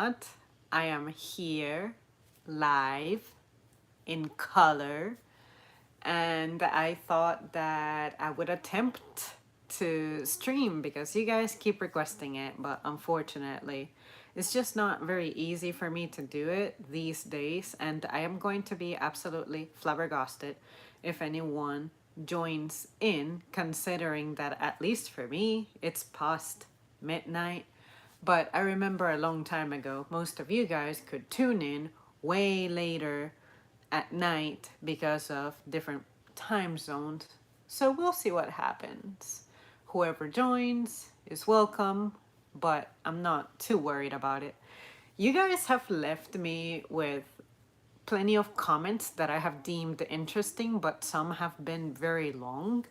not, I am here live in color, and I thought that I would attempt to stream because you guys keep requesting it, but unfortunately, it's just not very easy for me to do it these days, and I am going to be absolutely flabbergasted if anyone joins in, considering that at least for me, it's past midnight. But I remember a long time ago, most of you guys could tune in way later at night because of different time zones. So we'll see what happens. Whoever joins is welcome, but I'm not too worried about it. You guys have left me with plenty of comments that I have deemed interesting, but some have been very long.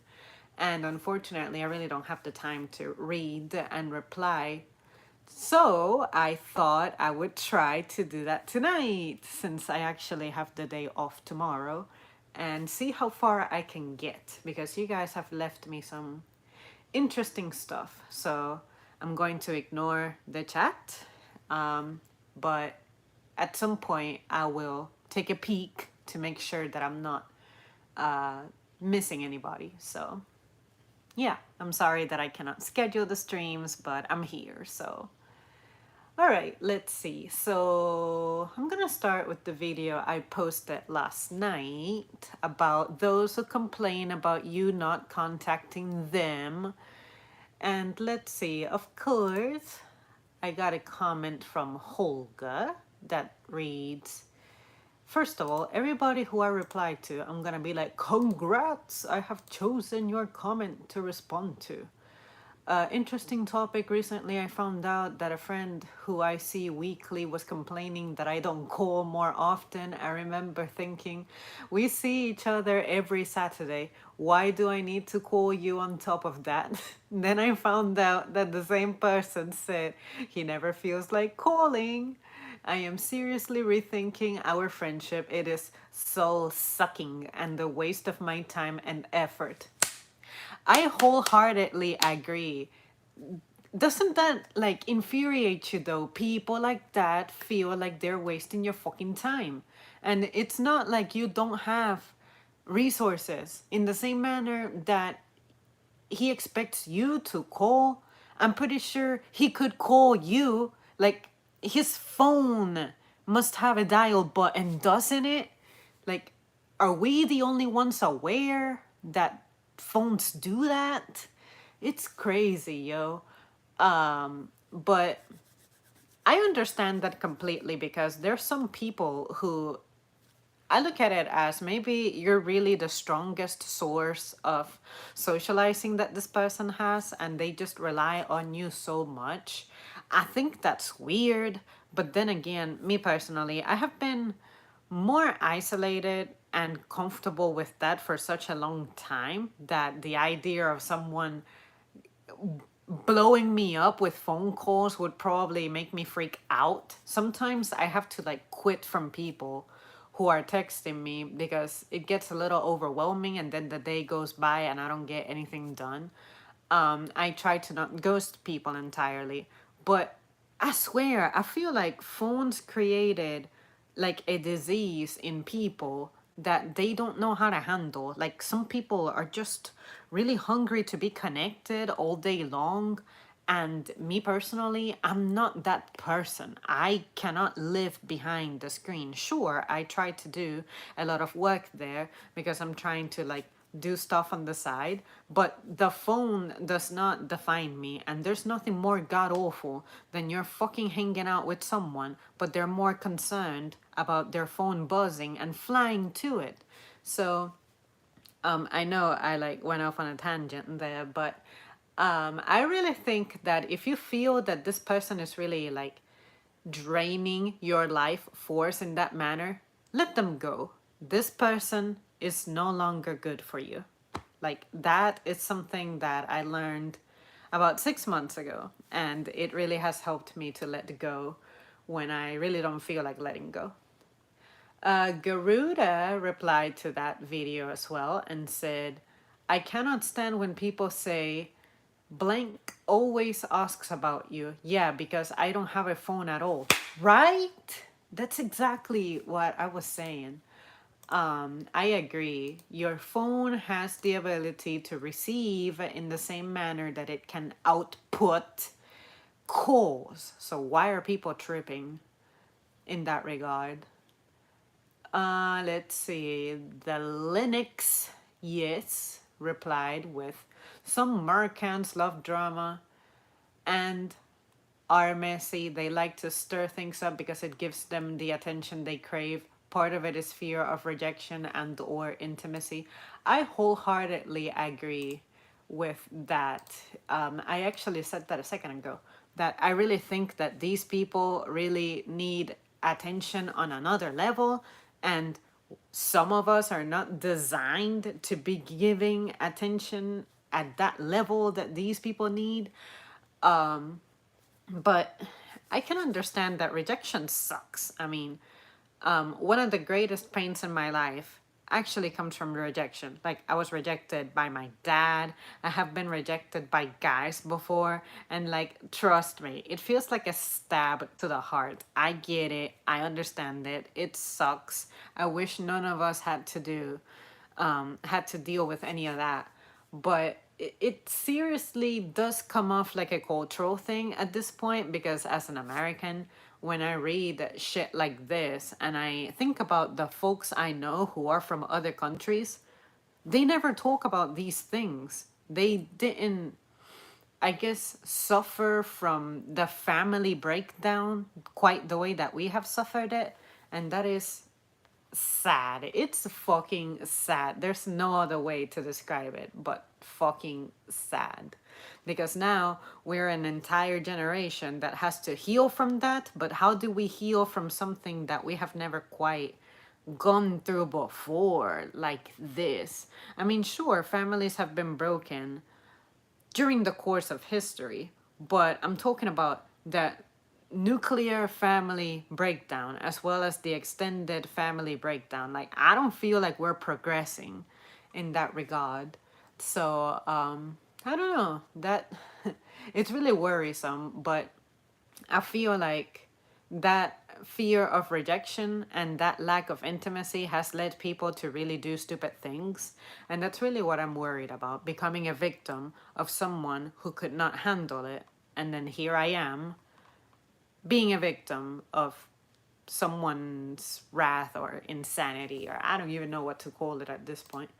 And unfortunately, I really don't have the time to read and reply. So I thought I would try to do that tonight since I actually have the day off tomorrow and see how far I can get because you guys have left me some interesting stuff. So I'm going to ignore the chat, but at some point I will take a peek to make sure that I'm not missing anybody. So yeah, I'm sorry that I cannot schedule the streams, but I'm here. So all right, let's see. So I'm gonna start with the video I posted last night about those who complain about you not contacting them. And let's see, of course, I got a comment from Holga that reads, first of all, everybody who I reply to, I'm gonna be like, congrats, I have chosen your comment to respond to. Interesting topic. Recently, I found out that a friend who I see weekly was complaining that I don't call more often. I remember thinking, we see each other every Saturday. Why do I need to call you on top of that? Then I found out that the same person said he never feels like calling. I am seriously rethinking our friendship. It is soul sucking and a waste of my time and effort. I wholeheartedly agree. Doesn't that like infuriate you though? People like that feel like they're wasting your fucking time. And it's not like you don't have resources in the same manner that he expects you to call. I'm pretty sure he could call you. Like his phone must have a dial button, doesn't it? Like, are we the only ones aware that phones do that? It's crazy, yo. But I understand that completely because there's some people who I look at it as maybe you're really the strongest source of socializing that this person has, and they just rely on you so much. I think that's weird, but then again, me personally, I have been more isolated and comfortable with that for such a long time that the idea of someone blowing me up with phone calls would probably make me freak out. Sometimes I have to like quit from people who are texting me because it gets a little overwhelming and then the day goes by and I don't get anything done. I try to not ghost people entirely, but I swear, I feel like phones created like a disease in people that they don't know how to handle. Like some people are just really hungry to be connected all day long. And me personally, I'm not that person. I cannot live behind the screen. Sure, I try to do a lot of work there because I'm trying to like do stuff on the side, but the phone does not define me. And there's nothing more god awful than you're fucking hanging out with someone, but they're more concerned about their phone buzzing and flying to it. So I know I like went off on a tangent there, but I really think that if you feel that this person is really like draining your life force in that manner, let them go. This person is no longer good for you. Like that is something that I learned about 6 months ago, and it really has helped me to let go when I really don't feel like letting go. Garuda replied to that video as well and said, I cannot stand when people say, blank always asks about you. Yeah, because I don't have a phone at all. Right? That's exactly what I was saying. I agree. Your phone has the ability to receive in the same manner that it can output calls. So why are people tripping in that regard? Let's see. The Linux, yes, replied with some Americans love drama and are messy. They like to stir things up because it gives them the attention they crave. Part of it is fear of rejection and or intimacy. I wholeheartedly agree with that. I actually said that a second ago, that I really think that these people really need attention on another level, and some of us are not designed to be giving attention at that level that these people need. But I can understand that rejection sucks. I mean, one of the greatest pains in my life actually comes from rejection. Like, I was rejected by my dad. I have been rejected by guys before. And, like, trust me, it feels like a stab to the heart. I get it. I understand it. It sucks. I wish none of us had to deal with any of that. But it seriously does come off like a cultural thing at this point, because as an American, when I read shit like this and I think about the folks I know who are from other countries, they never talk about these things. They didn't, I guess, suffer from the family breakdown quite the way that we have suffered it. And that is sad. It's fucking sad. There's no other way to describe it but fucking sad. Because now we're an entire generation that has to heal from that. But how do we heal from something that we have never quite gone through before, like this? I mean, sure, families have been broken during the course of history, but I'm talking about that nuclear family breakdown as well as the extended family breakdown. Like, I don't feel like we're progressing in that regard. So, I don't know. That it's really worrisome, but I feel like that fear of rejection and that lack of intimacy has led people to really do stupid things. And that's really what I'm worried about, becoming a victim of someone who could not handle it. And then here I am, being a victim of someone's wrath or insanity, or I don't even know what to call it at this point.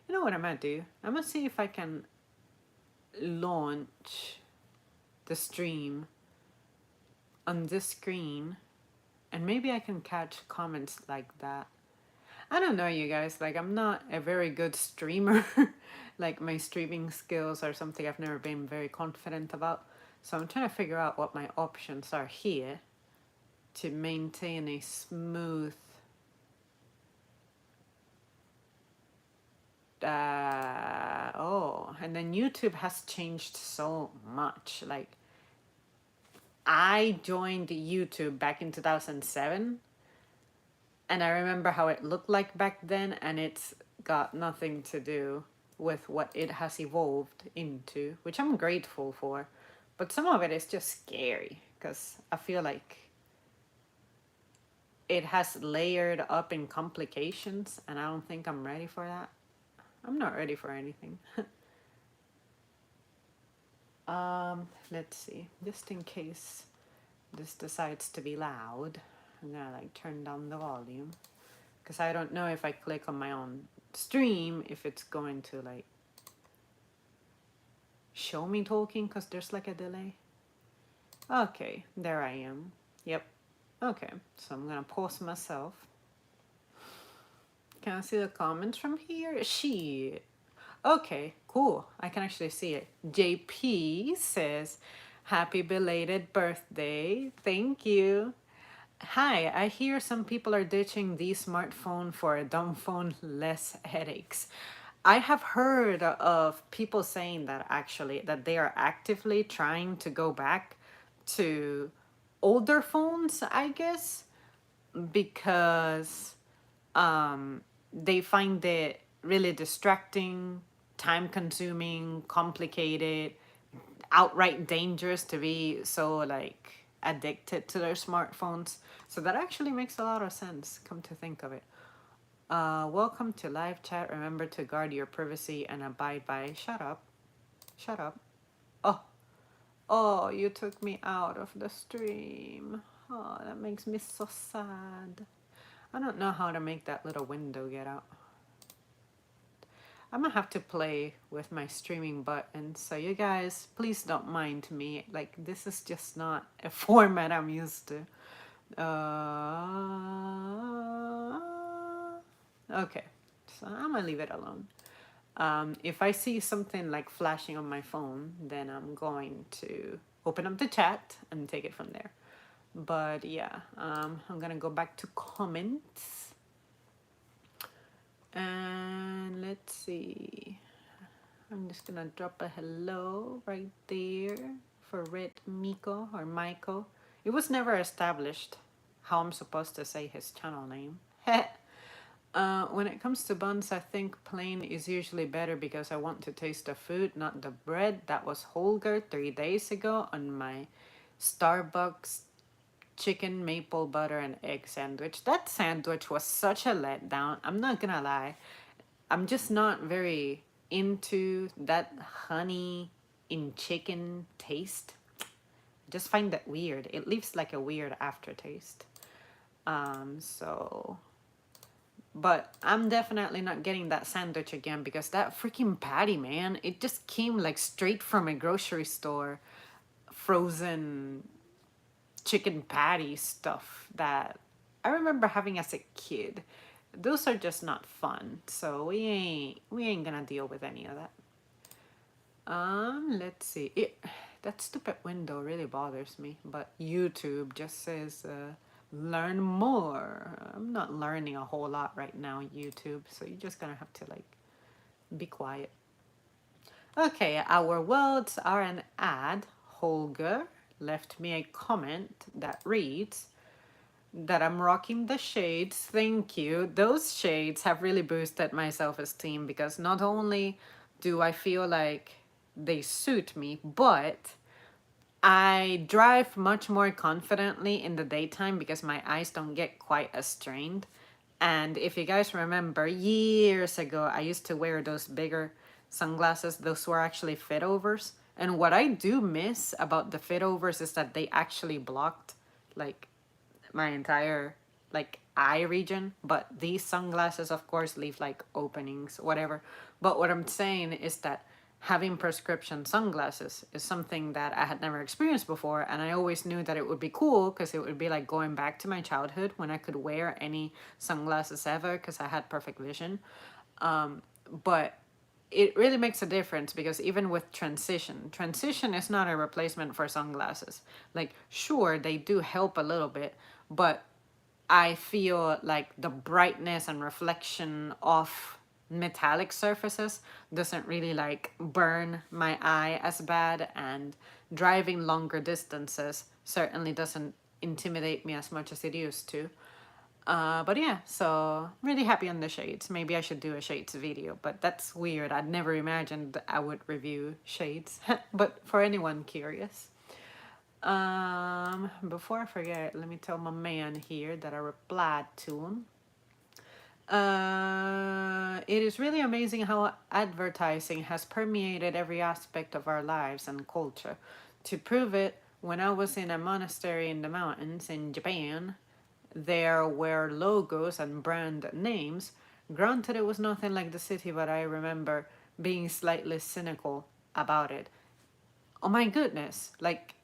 You know what I'm gonna do? I'm gonna see if I can launch the stream on this screen, and maybe I can catch comments like that. I don't know, you guys. Like, I'm not a very good streamer. Like, my streaming skills are something I've never been very confident about. So I'm trying to figure out what my options are here to maintain a smooth oh, and then YouTube has changed so much. Like, I joined YouTube back in 2007, and I remember how it looked like back then, and it's got nothing to do with what it has evolved into, which I'm grateful for. But some of it is just scary because I feel like it has layered up in complications, and I don't think I'm ready for that. I'm not ready for anything. Let's see. Just in case this decides to be loud, I'm gonna like turn down the volume, because I don't know if I click on my own stream if it's going to like show me talking, because there's like a delay. Okay, there I am. Yep. Okay, so I'm gonna pause myself. Can I see the comments from here? Okay, cool. I can actually see it. JP says, happy belated birthday. Thank you. Hi, I hear some people are ditching the smartphone for a dumb phone, less headaches. I have heard of people saying that actually, that they are actively trying to go back to older phones, I guess, because they find it really distracting, time consuming, complicated, outright dangerous to be so like addicted to their smartphones. So that actually makes a lot of sense, come to think of it. Welcome to live chat. Remember to guard your privacy and abide by. Shut up. Shut up. Oh, oh, you took me out of the stream. Oh, that makes me so sad. I don't know how to make that little window get out. I'm gonna have to play with my streaming buttons. So you guys, please don't mind me. Like, this is just not a format I'm used to. Okay, so I'm gonna leave it alone. If I see something like flashing on my phone, then I'm going to open up the chat and take it from there. But yeah, I'm gonna go back to comments. And let's see. I'm just gonna drop a hello right there for Red Miko or Michael. It was never established how I'm supposed to say his channel name. When it comes to buns, I think plain is usually better because I want to taste the food, not the bread. That was Holger 3 days ago on my Starbucks chicken maple butter and egg sandwich. That sandwich was such a letdown. I'm not gonna lie. I'm just not very into that honey in chicken taste. I just find that weird. It leaves like a weird aftertaste. So but I'm definitely not getting that sandwich again because that freaking patty, man, it just came like straight from a grocery store, frozen chicken patty stuff that I remember having as a kid. Those are just not fun, so we ain't gonna deal with any of that. Let's see. That stupid window really bothers me, but YouTube just says learn more. I'm not learning a whole lot right now, YouTube, so you're just gonna have to like be quiet. Okay, our words are an ad. Holger left me a comment that reads that I'm rocking the shades. Thank you. Those shades have really boosted my self-esteem because not only do I feel like they suit me, but I drive much more confidently in the daytime because my eyes don't get quite as strained. And if you guys remember, years ago, I used to wear those bigger sunglasses. Those were actually fit overs. And what I do miss about the fit overs is that they actually blocked like my entire like eye region. But these sunglasses, of course, leave like openings, whatever. But what I'm saying is that having prescription sunglasses is something that I had never experienced before, and I always knew that it would be cool because it would be like going back to my childhood when I could wear any sunglasses ever because I had perfect vision. But it really makes a difference because even with transition is not a replacement for sunglasses. Like, sure, they do help a little bit, but I feel like the brightness and reflection of metallic surfaces doesn't really like burn my eye as bad, and driving longer distances certainly doesn't intimidate me as much as it used to. But yeah, so really happy on the shades. Maybe I should do a shades video, but that's weird. I'd never imagined I would review shades. But for anyone curious, before I forget, let me tell my man here that I replied to him. It is really amazing how advertising has permeated every aspect of our lives and culture. To prove it, when I was in a monastery in the mountains in Japan, there were logos and brand names. Granted, it was nothing like the city, but I remember being slightly cynical about it. Oh my goodness, like,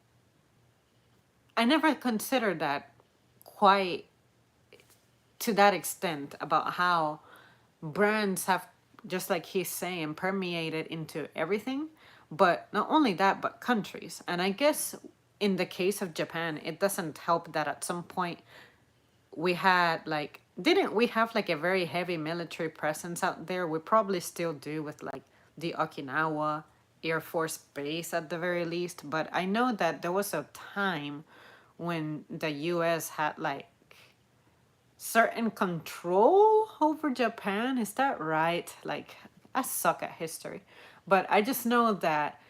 I never considered that quite to that extent about how brands have, just like he's saying, permeated into everything. But not only that, but countries. And I guess in the case of Japan, it doesn't help that at some point we had like, didn't we have like a very heavy military presence out there? We probably still do with like the Okinawa Air Force Base at the very least. But I know that there was a time when the US had like certain control over Japan. Is that right? Like, I suck at history. But I just know that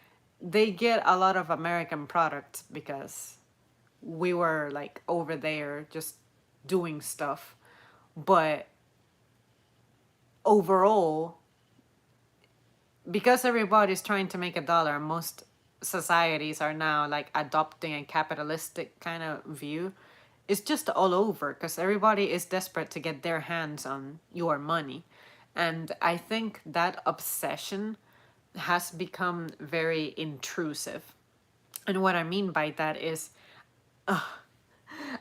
they get a lot of American products because we were like over there just doing stuff. But overall, because everybody's trying to make a dollar, most societies are now like adopting a capitalistic kind of view. It's just all over because everybody is desperate to get their hands on your money. And I think that obsession has become very intrusive. And what I mean by that is,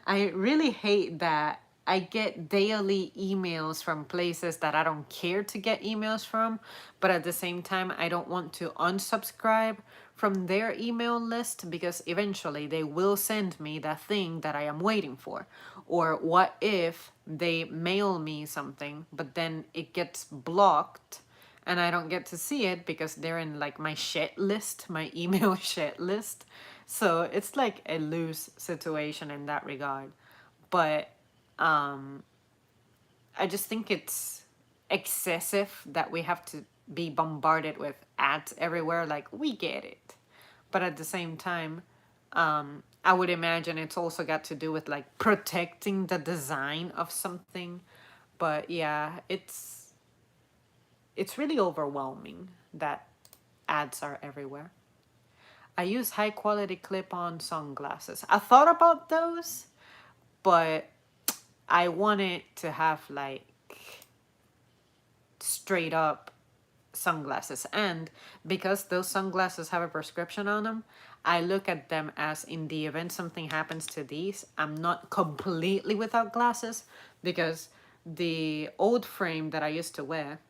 I really hate that I get daily emails from places that I don't care to get emails from, but at the same time, I don't want to unsubscribe from their email list because eventually they will send me that thing that I am waiting for. Or what if they mail me something, but then it gets blocked and I don't get to see it because they're in like my shit list, my email shit list. So it's like a loose situation in that regard. But I just think it's excessive that we have to be bombarded with ads everywhere. Like, we get it. But at the same time, I would imagine it's also got to do with like protecting the design of something. But yeah, it's really overwhelming that ads are everywhere. I use high quality clip-on sunglasses. I thought about those, but I wanted to have like straight up sunglasses. And because those sunglasses have a prescription on them, I look at them as in the event something happens to these, I'm not completely without glasses because the old frame that I used to wear,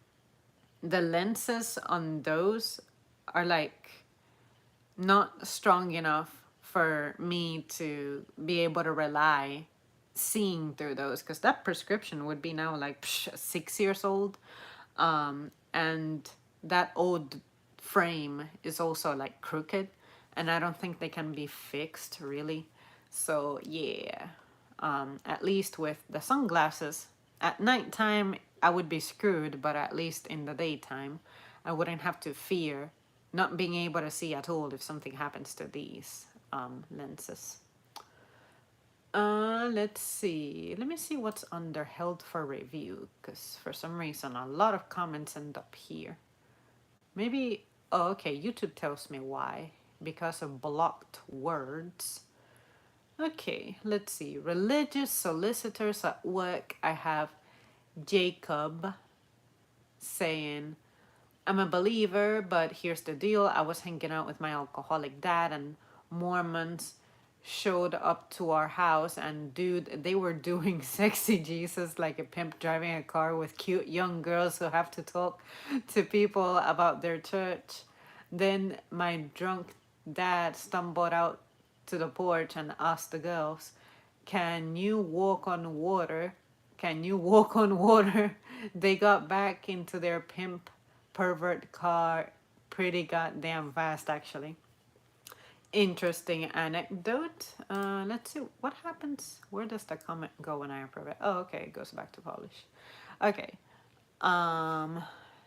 the lenses on those are like not strong enough for me to be able to rely seeing through those because that prescription would be now like 6 years old. And that old frame is also like crooked and I don't think they can be fixed really. So yeah, at least with the sunglasses at nighttime I would be screwed, but at least in the daytime I wouldn't have to fear not being able to see at all if something happens to these lenses. Let's see. Let me see what's under held for review, because for some reason a lot of comments end up here. Maybe, oh, okay, YouTube tells me why. Because of blocked words. Okay, let's see. Religious solicitors at work. I have Jacob saying, I'm a believer, but here's the deal. I was hanging out with my alcoholic dad, and Mormons showed up to our house, and dude, they were doing sexy Jesus like a pimp driving a car with cute young girls who have to talk to people about their church. Then my drunk dad stumbled out to the porch and asked the girls, Can you walk on water? Can you walk on water? They got back into their pimp pervert car pretty goddamn fast, actually. Interesting anecdote. Let's see what happens. Where does the comment go when I approve it? Oh, okay, it goes back to polish. Okay. Um,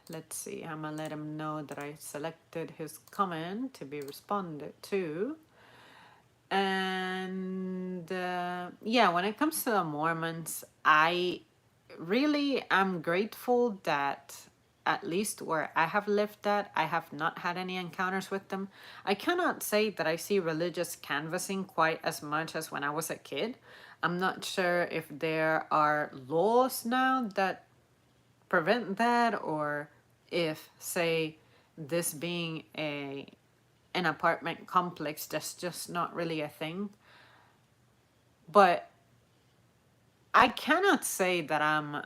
let's see. I'm gonna let him know that I selected his comment to be responded to. And yeah, when it comes to the Mormons, I really am grateful that at least where I have lived at, I have not had any encounters with them. I cannot say that I see religious canvassing quite as much as when I was a kid. I'm not sure if there are laws now that prevent that, or if, say, this being an apartment complex, that's just not really a thing. But I cannot say that I'm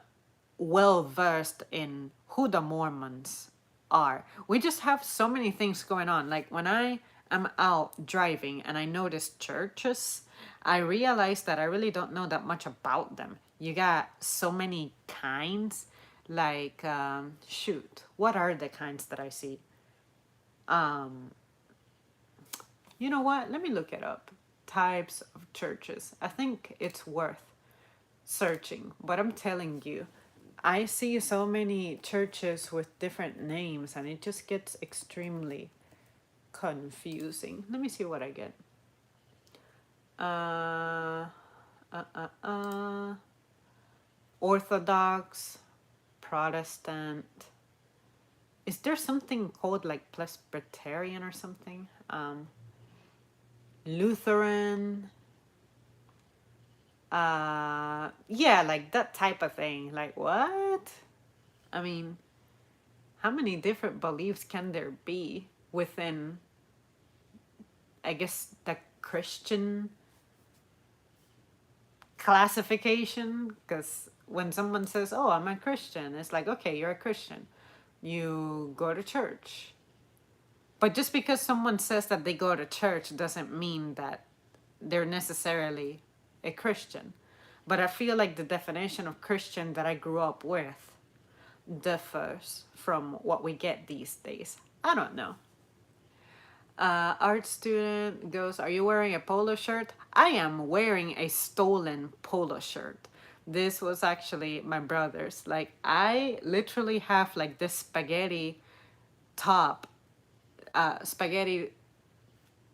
well versed in who the Mormons are. We just have so many things going on. Like when I am out driving and I notice churches, I realize that I really don't know that much about them. You got so many kinds. Like, shoot, what are the kinds that I see? You know what? Let me look it up. Types of churches. I think it's worth searching, but I'm telling you, I see so many churches with different names and it just gets extremely confusing. Let me see what I get. Uh, uh, uh, uh, Orthodox, Protestant. Is there something called like Presbyterian or something? Lutheran. Yeah, like that type of thing. Like what? I mean, how many different beliefs can there be within, I guess, the Christian classification? Because when someone says, "Oh, I'm a Christian," it's like, okay, you're a Christian. You go to church. But just because someone says that they go to church doesn't mean that they're necessarily a Christian. But I feel like the definition of Christian that I grew up with differs from what we get these days. I don't know. Art student goes, "Are you wearing a polo shirt?" I am wearing a stolen polo shirt. This was actually my brother's. Like, I literally have like this spaghetti top, spaghetti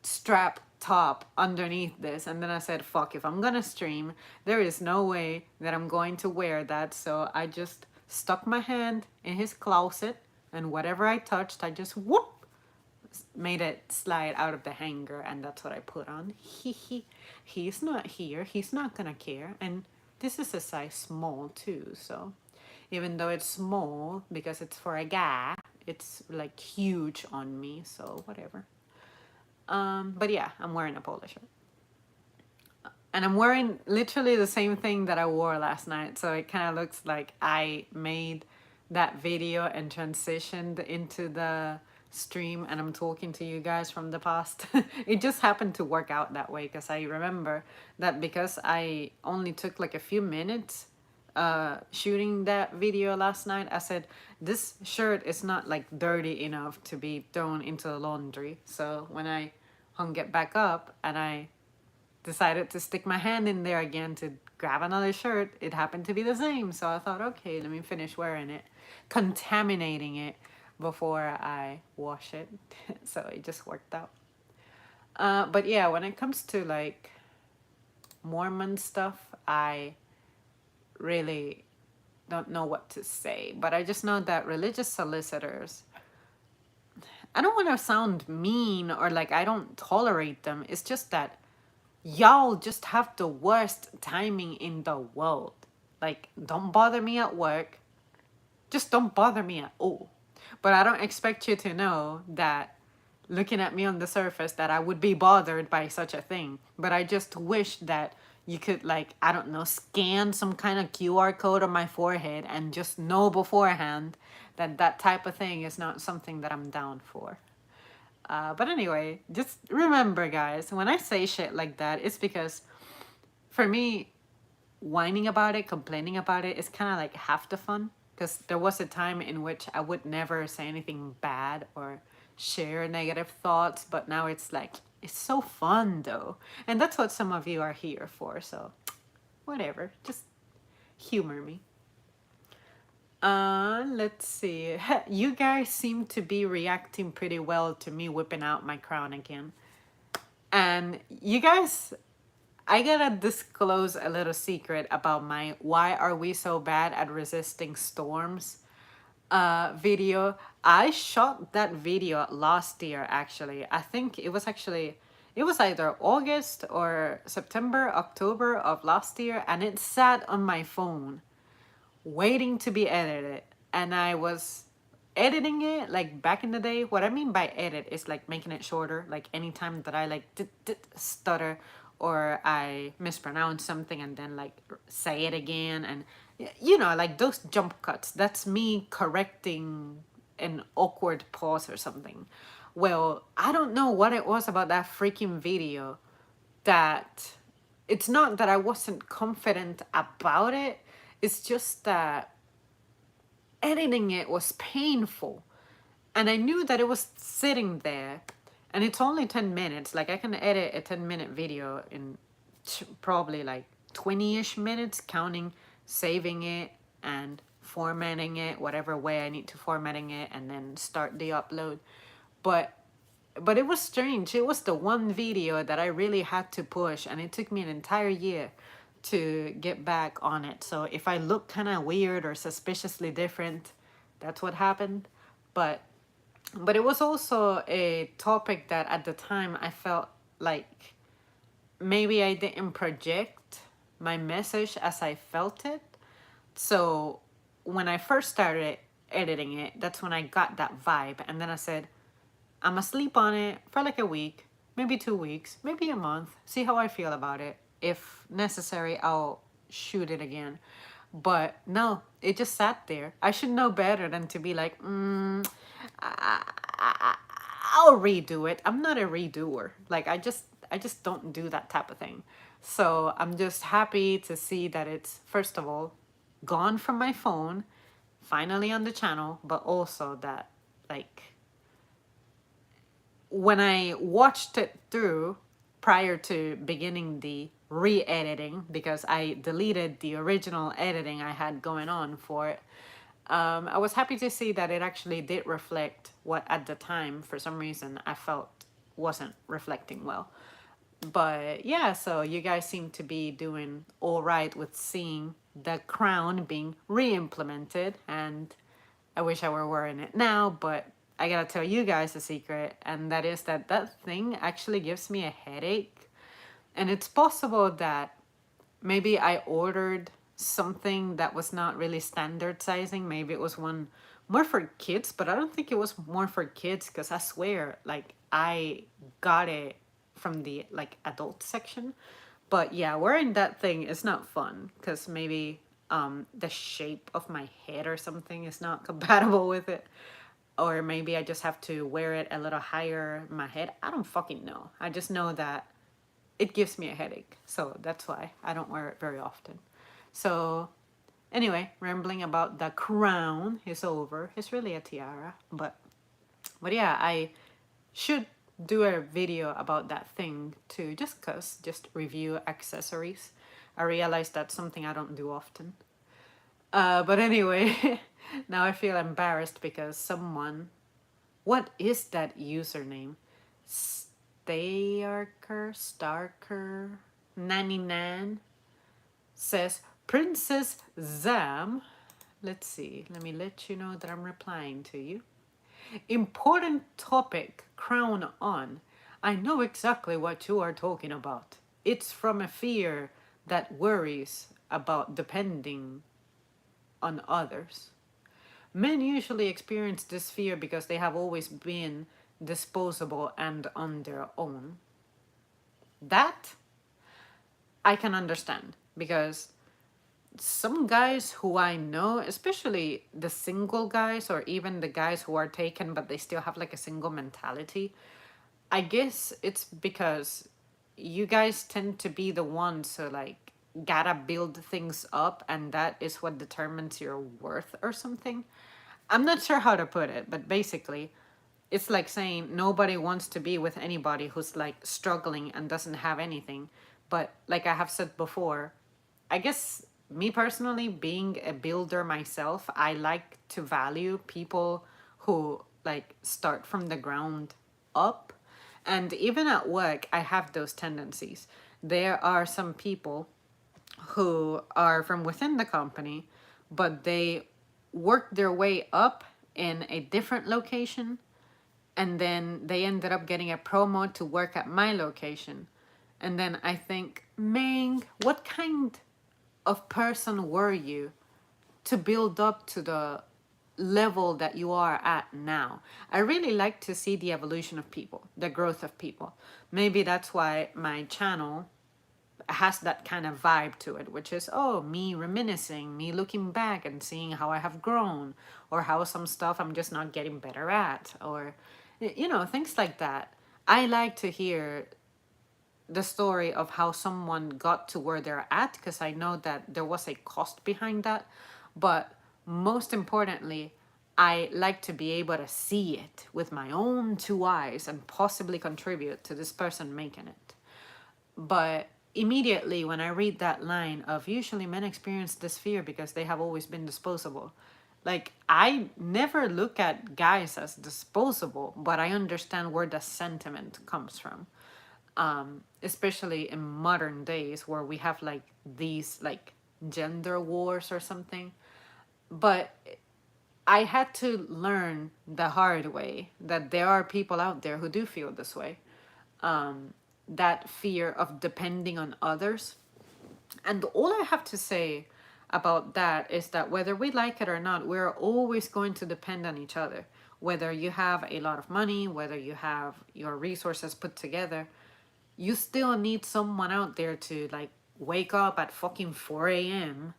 strap top underneath this, and then I said, fuck, if I'm gonna stream, there is no way that I'm going to wear that. So I just stuck my hand in his closet, and whatever I touched, I just whoop, made it slide out of the hanger, and that's what I put on. He's not here, he's not gonna care. And this is a size small too, so even though it's small because it's for a guy, it's like huge on me, so whatever. But yeah, I'm wearing a polo shirt. And I'm wearing literally the same thing that I wore last night. So it kind of looks like I made that video and transitioned into the stream and I'm talking to you guys from the past. It just happened to work out that way because I remember that because I only took like a few minutes shooting that video last night, I said, this shirt is not like dirty enough to be thrown into the laundry. So when I hung it back up and I decided to stick my hand in there again to grab another shirt, it happened to be the same. So I thought, okay, let me finish wearing it, contaminating it before I wash it. So it just worked out. But yeah, when it comes to like Mormon stuff, I really don't know what to say. But I just know that religious solicitors, I don't want to sound mean or like I don't tolerate them. It's just that y'all just have the worst timing in the world. Like, don't bother me at work. Just don't bother me at all. But I don't expect you to know that looking at me on the surface that I would be bothered by such a thing. But I just wish that you could, like, I don't know, scan some kind of QR code on my forehead and just know beforehand that that type of thing is not something that I'm down for. But anyway, just remember, guys, when I say shit like that, it's because for me, whining about it, complaining about it is kind of like half the fun. Because there was a time in which I would never say anything bad or share negative thoughts, but now it's like, it's so fun though. And that's what some of you are here for. So, whatever, just humor me. Let's see. You guys seem to be reacting pretty well to me whipping out my crown again. And you guys, I gotta disclose a little secret about my "Why Are We So Bad at Resisting Storms" video. I shot that video last year, actually. I think it was actually, it was either August or September, October of last year, and it sat on my phone waiting to be edited. And I was editing it like back in the day. What I mean by edit is like making it shorter. Like anytime that I like stutter or I mispronounce something and then like say it again, and you know, like those jump cuts, that's me correcting an awkward pause or something. Well, I don't know what it was about that freaking video that it's not that I wasn't confident about it. It's just that editing it was painful. And I knew that it was sitting there. And it's only 10 minutes. Like, I can edit a 10-minute video in probably like 20-ish minutes, counting saving it and formatting it, whatever way I need to formatting it, and then start the upload. But but it was strange. It was the one video that I really had to push, and it took me an entire year to get back on it. So if I look kind of weird or suspiciously different, that's what happened. But it was also a topic that at the time I felt like maybe I didn't project my message as I felt it. So when I first started editing it, that's when I got that vibe. And then I said, I'm gonna sleep on it for like a week, maybe 2 weeks, maybe a month, see how I feel about it. If necessary, I'll shoot it again. But no, it just sat there. I should know better than to be like, I, I, I'll redo it. I'm not a redoer. Like I just don't do that type of thing. So I'm just happy to see that it's first of all gone from my phone, finally on the channel, but also that like when I watched it through prior to beginning the re-editing, because I deleted the original editing I had going on for it, I was happy to see that it actually did reflect what at the time, for some reason, I felt wasn't reflecting well. But yeah, so you guys seem to be doing all right with seeing the crown being re-implemented, and I wish I were wearing it now, but I gotta tell you guys a secret, and that is that that thing actually gives me a headache. And it's possible that maybe I ordered something that was not really standard sizing. Maybe it was one more for kids, but I don't think it was more for kids because I swear, like, I got it from the like adult section. But yeah, wearing that thing is not fun because maybe the shape of my head or something is not compatible with it. Or maybe I just have to wear it a little higher in my head. I don't fucking know. I just know that it gives me a headache. So that's why I don't wear it very often. So anyway, rambling about the crown is over. It's really a tiara, but yeah, I should do a video about that thing too, just review accessories. I realized that's something I don't do often. But anyway, now I feel embarrassed because someone, what is that username? Starker 99 says Princess Zam. Let's see. Let me let you know that I'm replying to you. Important topic, crown on. I know exactly what you are talking about. It's from a fear that worries about depending on others. Men usually experience this fear because they have always been disposable and on their own. That I can understand because some guys who I know, especially the single guys or even the guys who are taken but they still have like a single mentality, I guess it's because you guys tend to be the ones who like gotta build things up, and that is what determines your worth or something. I'm not sure how to put it, but basically, it's like saying nobody wants to be with anybody who's like struggling and doesn't have anything. But like I have said before, I guess me personally, being a builder myself, I like to value people who like start from the ground up. And even at work, I have those tendencies. There are some people who are from within the company, but they work their way up in a different location, and then they ended up getting a promo to work at my location. And then I think, Ming, what kind of person were you to build up to the level that you are at now? I really like to see the evolution of people, the growth of people. Maybe that's why my channel has that kind of vibe to it, which is, oh, me reminiscing, me looking back and seeing how I have grown, or how some stuff I'm just not getting better at, or, you know, things like that. I like to hear the story of how someone got to where they're at, because I know that there was a cost behind that. But most importantly, I like to be able to see it with my own two eyes and possibly contribute to this person making it. But immediately when I read that line of usually men experience this fear because they have always been disposable, Like, I never look at guys as disposable, but I understand where the sentiment comes from. Especially in modern days where we have like these like gender wars or something. But I had to learn the hard way that there are people out there who do feel this way. That fear of depending on others. And all I have to say about that is that whether we like it or not, we're always going to depend on each other. Whether you have a lot of money, whether you have your resources put together, you still need someone out there to like wake up at fucking 4 a.m.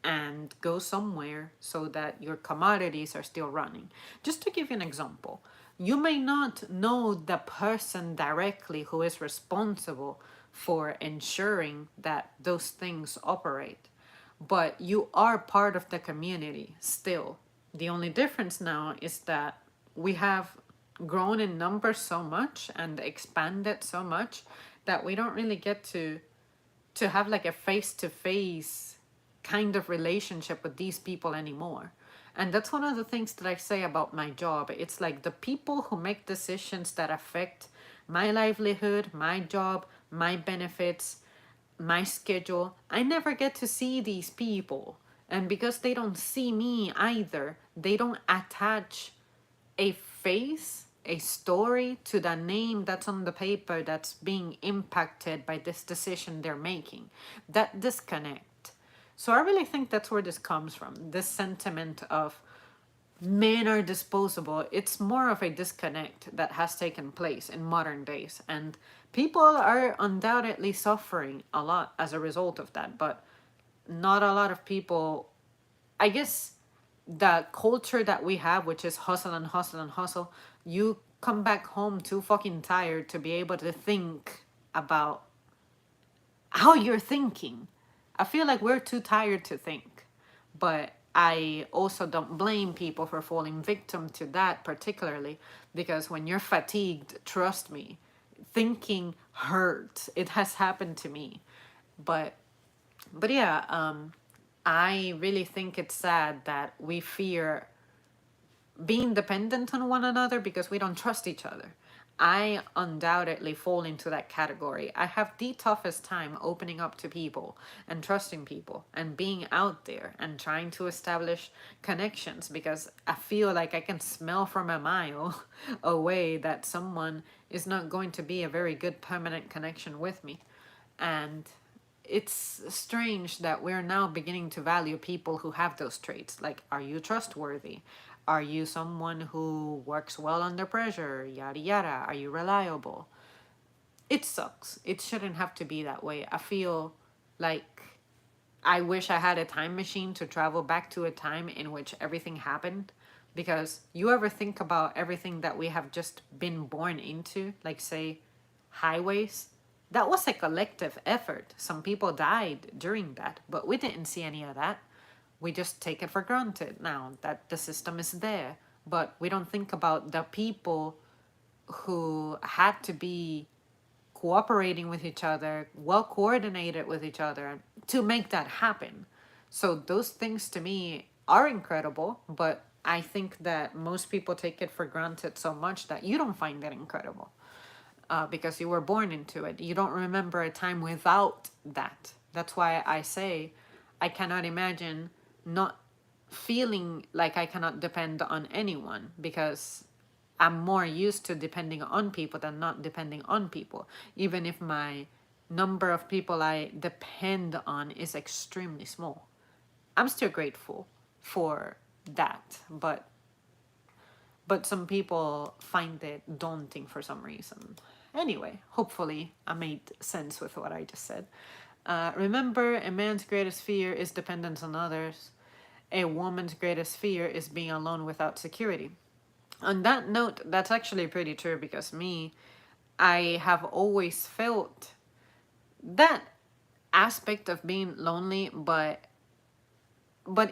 and go somewhere so that your commodities are still running. Just to give you an example, you may not know the person directly who is responsible for ensuring that those things operate, but you are part of the community still. The only difference now is that we have grown in numbers so much and expanded so much that we don't really get to have like a face to face kind of relationship with these people anymore. And that's one of the things that I say about my job. It's like the people who make decisions that affect my livelihood, my job, my benefits, my schedule, I never get to see these people. And because they don't see me either, they don't attach a face, a story to the name that's on the paper that's being impacted by this decision they're making. That disconnect. So I really think that's where this comes from. This sentiment of men are disposable. It's more of a disconnect that has taken place in modern days. And people are undoubtedly suffering a lot as a result of that. But not a lot of people, I guess, the culture that we have, which is hustle and hustle and hustle, you come back home too fucking tired to be able to think about how you're thinking. I feel like we're too tired to think. But I also don't blame people for falling victim to that particularly, because when you're fatigued, trust me, thinking hurts. It has happened to me. But yeah, I really think it's sad that we fear being dependent on one another because we don't trust each other. I undoubtedly fall into that category. I have the toughest time opening up to people and trusting people and being out there and trying to establish connections because I feel like I can smell from a mile away that someone is not going to be a very good permanent connection with me. And it's strange that we're now beginning to value people who have those traits. Like, are you trustworthy? Are you someone who works well under pressure? Yada yada. Are you reliable? It sucks. It shouldn't have to be that way. I feel like I wish I had a time machine to travel back to a time in which everything happened. Because you ever think about everything that we have just been born into, like, say, highways? That was a collective effort. Some people died during that, but we didn't see any of that. We just take it for granted now that the system is there. But we don't think about the people who had to be cooperating with each other, well coordinated with each other to make that happen. So those things to me are incredible, but I think that most people take it for granted so much that you don't find it incredible because you were born into it. You don't remember a time without that. That's why I say I cannot imagine not feeling like I cannot depend on anyone because I'm more used to depending on people than not depending on people. Even if my number of people I depend on is extremely small, I'm still grateful for that. But some people find it daunting for some reason. Anyway, hopefully I made sense with what I just said. Remember, a man's greatest fear is dependence on others. A woman's greatest fear is being alone without security. On that note, that's actually pretty true because I have always felt that aspect of being lonely, but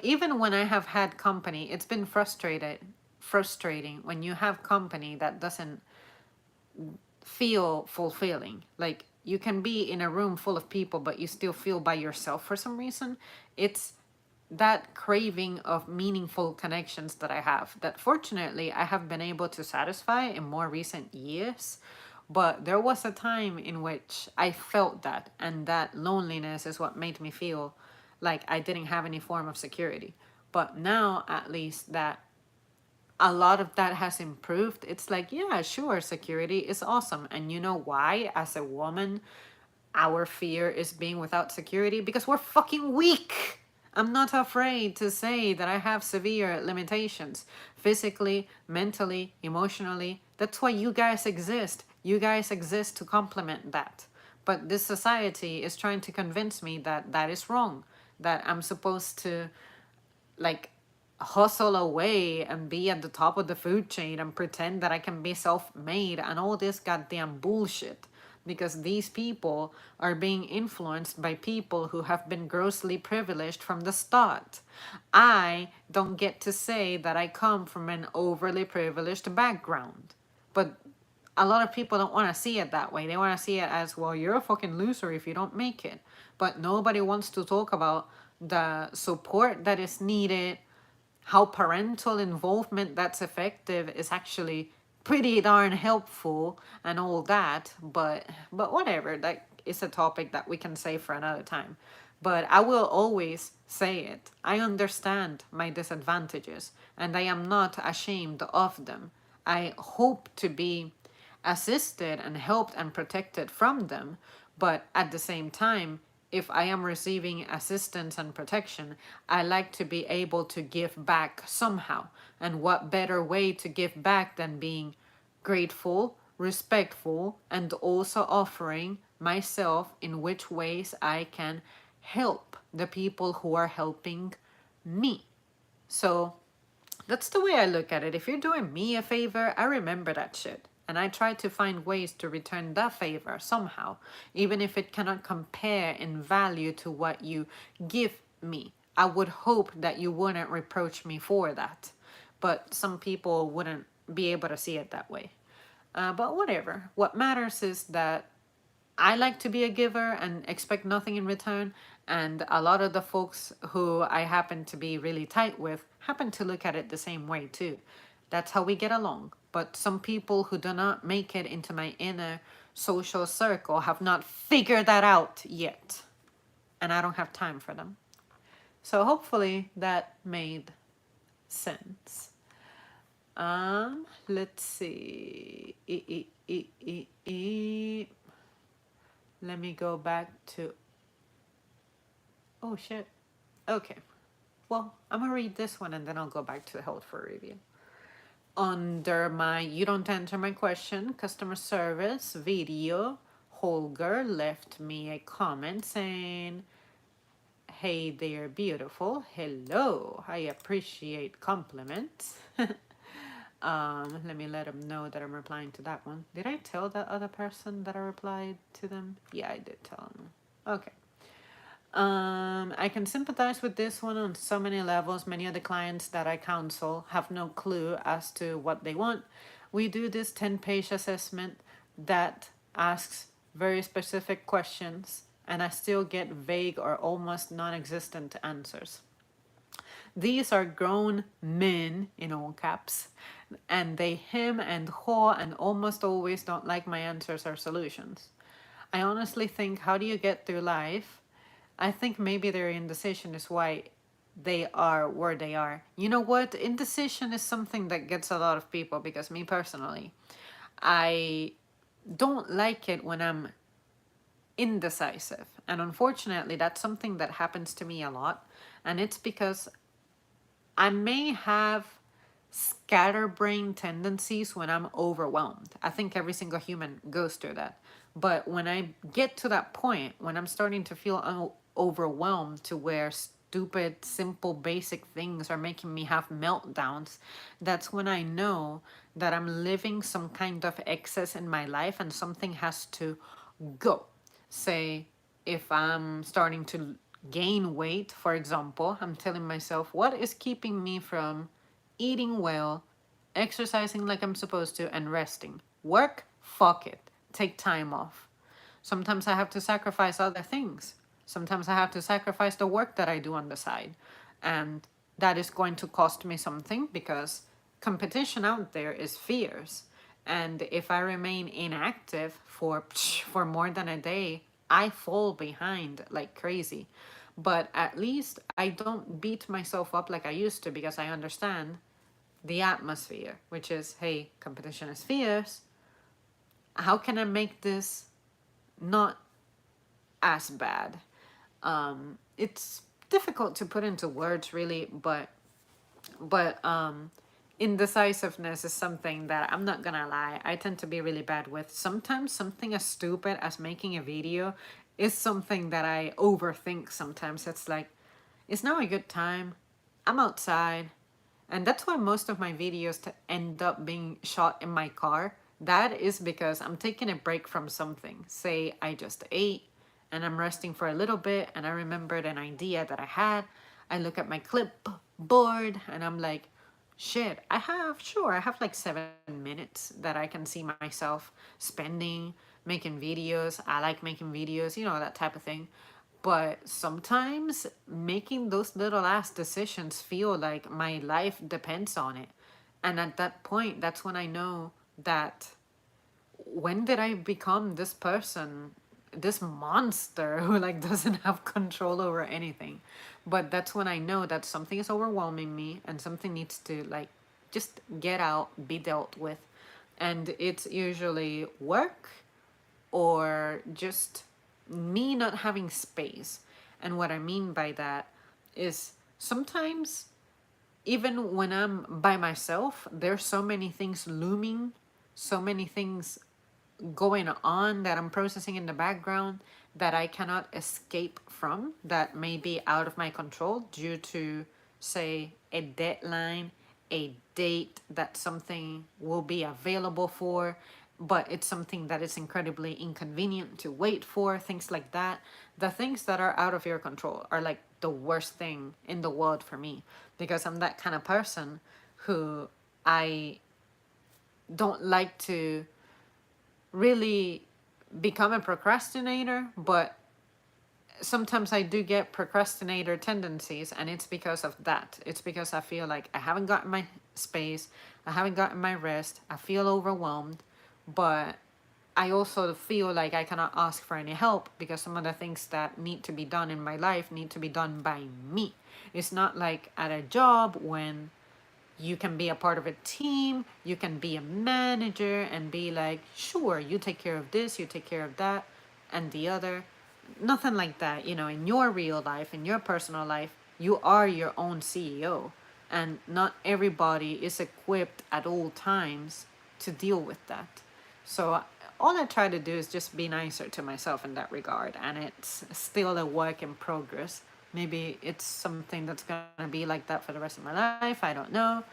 even when I have had company, it's been frustrating when you have company that doesn't feel fulfilling. Like, you can be in a room full of people but you still feel by yourself for some reason. It's that craving of meaningful connections that I have, that fortunately I have been able to satisfy in more recent years. But there was a time in which I felt that, and that loneliness is what made me feel like I didn't have any form of security. But now, at least, that a lot of that has improved, it's like, yeah, sure, security is awesome. And you know why, as a woman, our fear is being without security? Because we're fucking weak. I'm not afraid to say that I have severe limitations physically, mentally, emotionally. That's why you guys exist. You guys exist to complement that. But this society is trying to convince me that that is wrong, that I'm supposed to like hustle away and be at the top of the food chain and pretend that I can be self-made and all this goddamn bullshit, because these people are being influenced by people who have been grossly privileged from the start. I don't get to say that I come from an overly privileged background, but a lot of people don't want to see it that way. They want to see it as, well, you're a fucking loser if you don't make it. But nobody wants to talk about the support that is needed, how parental involvement that's effective is actually pretty darn helpful and all that. But whatever, that is a topic that we can save for another time. But I will always say it. I understand my disadvantages and I am not ashamed of them. I hope to be assisted and helped and protected from them. But at the same time, if I am receiving assistance and protection, I like to be able to give back somehow. And what better way to give back than being grateful, respectful, and also offering myself in which ways I can help the people who are helping me. So that's the way I look at it. If you're doing me a favor, I remember that shit. And I try to find ways to return that favor somehow, even if it cannot compare in value to what you give me. I would hope that you wouldn't reproach me for that. But some people wouldn't be able to see it that way. But whatever. What matters is that I like to be a giver and expect nothing in return. And a lot of the folks who I happen to be really tight with happen to look at it the same way too. That's how we get along. But some people who do not make it into my inner social circle have not figured that out yet. And I don't have time for them. So hopefully that made sense. Let's see. Let me go back to, oh shit. Okay. Well, I'm gonna read this one and then I'll go back to Held for Review. Under my You Don't Answer My Question customer service video, Holger left me a comment saying, hey there, beautiful. Hello. I appreciate compliments. Let me let him know that I'm replying to that one. Did I tell that other person that I replied to them? Yeah, I did tell him. Okay. I can sympathize with this one on so many levels. Many of the clients that I counsel have no clue as to what they want. We do this 10-page assessment that asks very specific questions, and I still get vague or almost non-existent answers. These are grown men, in all caps, and they hem and haw and almost always don't like my answers or solutions. I honestly think, how do you get through life? I think maybe their indecision is why they are where they are. You know what? Indecision is something that gets a lot of people, because me personally, I don't like it when I'm indecisive. And unfortunately, that's something that happens to me a lot. And it's because I may have scatterbrain tendencies when I'm overwhelmed. I think every single human goes through that. But when I get to that point, when I'm starting to feel overwhelmed to where stupid, simple, basic things are making me have meltdowns, that's when I know that I'm living some kind of excess in my life and something has to go. Say, if I'm starting to gain weight, for example, I'm telling myself, what is keeping me from eating well, exercising like I'm supposed to, and resting? Work? Fuck it. Take time off. Sometimes I have to sacrifice other things. Sometimes I have to sacrifice the work that I do on the side. And that is going to cost me something because competition out there is fierce. And if I remain inactive for more than a day, I fall behind like crazy. But at least I don't beat myself up like I used to because I understand the atmosphere, which is, hey, competition is fierce. How can I make this not as bad? It's difficult to put into words, really, but indecisiveness is something that I'm not gonna lie, I tend to be really bad with. Sometimes something as stupid as making a video is something that I overthink. Sometimes it's like, is now a good time? I'm outside. And that's why most of my videos end up being shot in my car. That is because I'm taking a break from something. Say I just ate and I'm resting for a little bit and I remembered an idea that I had. I look at my clipboard and I'm like, shit, I have like 7 minutes that I can see myself spending making videos. I like making videos, that type of thing. But sometimes making those little ass decisions feel like my life depends on it. And at that point, that's when I know that when did I become this person, this monster who like doesn't have control over anything. But that's when I know that something is overwhelming me and something needs to like just get out, be dealt with. And it's usually work or just me not having space. And what I mean by that is sometimes even when I'm by myself, there's so many things looming, so many things going on that I'm processing in the background that I cannot escape from, that may be out of my control due to, say, a deadline, a date that something will be available for, but it's something that is incredibly inconvenient to wait for, things like that. The things that are out of your control are like the worst thing in the world for me because I'm that kind of person who I don't like to really become a procrastinator, but sometimes I do get procrastinator tendencies, and it's because of that. It's because I feel like I haven't gotten my space, I haven't gotten my rest, I feel overwhelmed, but I also feel like I cannot ask for any help because some of the things that need to be done in my life need to be done by me. It's not like at a job when you can be a part of a team, you can be a manager and be like, sure, you take care of this, you take care of that, and the other. Nothing like that. In your real life, in your personal life, you are your own CEO. And not everybody is equipped at all times to deal with that. So all I try to do is just be nicer to myself in that regard. And it's still a work in progress. Maybe it's something that's going to be like that for the rest of my life. I don't know.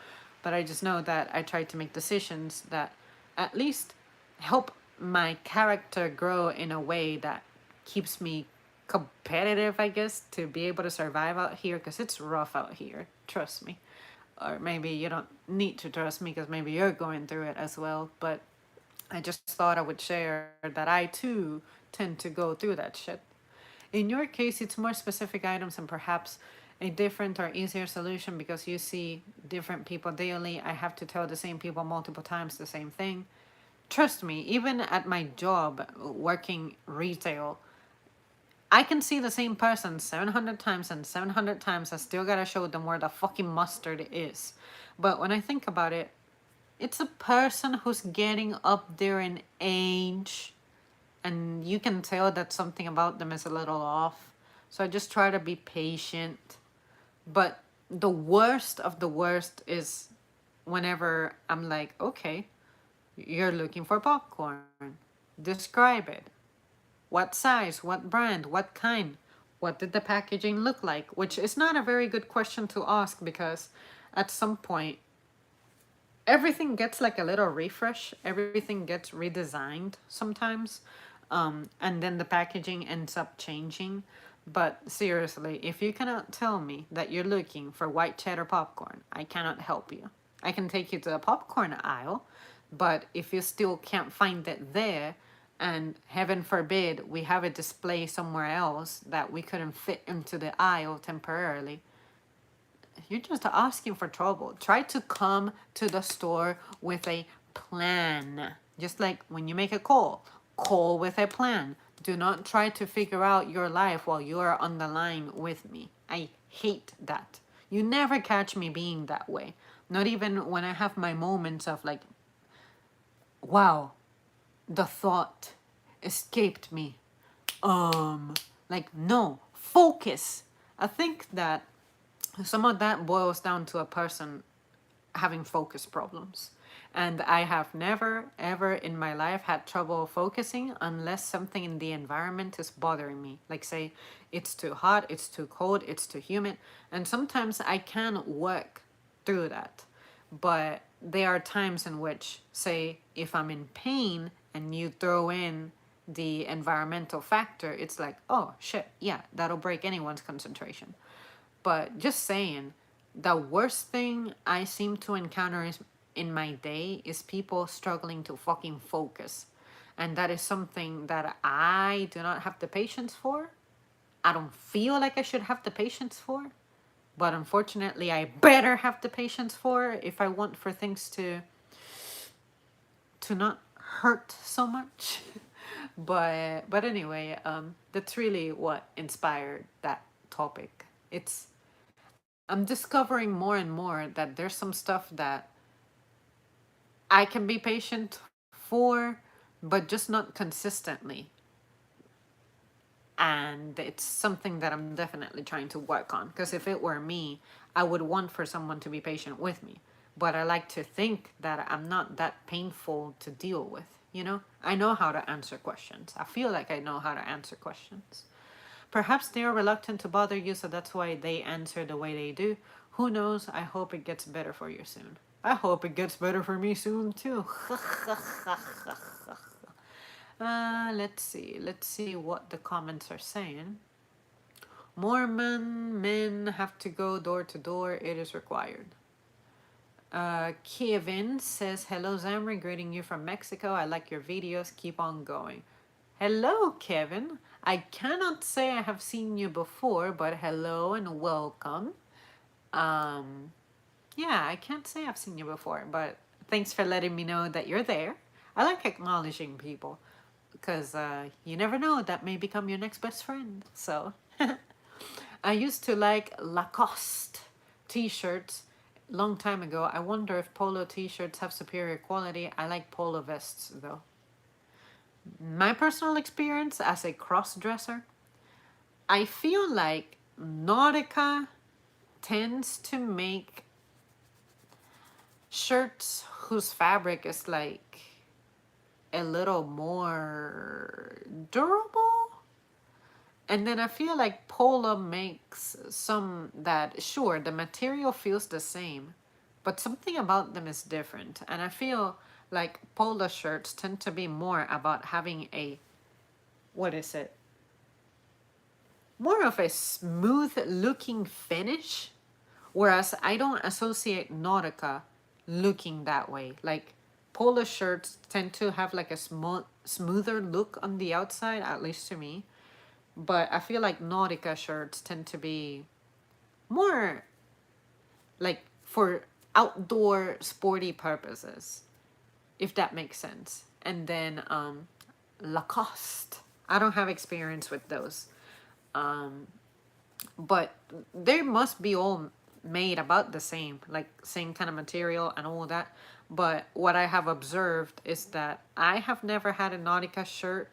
But I just know that I try to make decisions that at least help my character grow in a way that keeps me competitive, I guess, to be able to survive out here because it's rough out here. Trust me. Or maybe you don't need to trust me because maybe you're going through it as well. But I just thought I would share that I too tend to go through that shit. In your case, it's more specific items and perhaps a different or easier solution because you see different people daily. I have to tell the same people multiple times the same thing. Trust me, even at my job working retail, I can see the same person 700 times and 700 times. I still gotta show them where the fucking mustard is. But when I think about it, it's a person who's getting up there in age and you can tell that something about them is a little off. So I just try to be patient. But the worst of the worst is whenever I'm like, okay, you're looking for popcorn. Describe it. What size? What brand? What kind? What did the packaging look like? Which is not a very good question to ask because at some point everything gets like a little refresh, everything gets redesigned sometimes, and then the packaging ends up changing. But seriously, if you cannot tell me that you're looking for white cheddar popcorn, I cannot help you. I can take you to the popcorn aisle, but if you still can't find it there, and heaven forbid we have a display somewhere else that we couldn't fit into the aisle temporarily, you're just asking for trouble. Try to come to the store with a plan. Just like when you make a call with a plan. Do not try to figure out your life while you are on the line with me. I hate that. You never catch me being that way. Not even when I have my moments of like, wow, the thought escaped me. Like, no, focus. I think that some of that boils down to a person having focus problems. And I have never, ever in my life had trouble focusing unless something in the environment is bothering me. Like, say, it's too hot, it's too cold, it's too humid. And sometimes I can work through that. But there are times in which, say, if I'm in pain and you throw in the environmental factor, it's like, oh shit, yeah, that'll break anyone's concentration. But just saying, the worst thing I seem to encounter in my day is people struggling to fucking focus. And that is something that I do not have the patience for. I don't feel like I should have the patience for. But unfortunately, I better have the patience for if I want for things to not hurt so much. But anyway, that's really what inspired that topic. It's I'm discovering more and more that there's some stuff that I can be patient for, but just not consistently. And it's something that I'm definitely trying to work on. Because if it were me, I would want for someone to be patient with me. But I like to think that I'm not that painful to deal with, you know? I know how to answer questions. I feel like I know how to answer questions. Perhaps they are reluctant to bother you, so that's why they answer the way they do. Who knows? I hope it gets better for you soon. I hope it gets better for me soon, too. Let's see. Let's see what the comments are saying. Mormon men have to go door to door. It is required. Kevin says, hello, Zamri. Greeting you from Mexico. I like your videos. Keep on going. Hello, Kevin. I cannot say I have seen you before, but hello and welcome. Yeah, I can't say I've seen you before, but thanks for letting me know that you're there. I like acknowledging people because you never know, that may become your next best friend. So I used to like Lacoste t-shirts long time ago. I wonder if polo t-shirts have superior quality. I like polo vests though. My personal experience as a cross-dresser, I feel like Nautica tends to make shirts whose fabric is like a little more durable. And then I feel like Polo makes some that, sure, the material feels the same, but something about them is different. And I feel like Polo shirts tend to be more about having a, what is it? More of a smooth looking finish. Whereas I don't associate Nautica looking that way. Like Polo shirts tend to have like a smoother look on the outside, at least to me. But I feel like Nautica shirts tend to be more like for outdoor sporty purposes, if that makes sense. And then Lacoste. I don't have experience with those. But they must be all made about the same, like same kind of material and all that. But what I have observed is that I have never had a Nautica shirt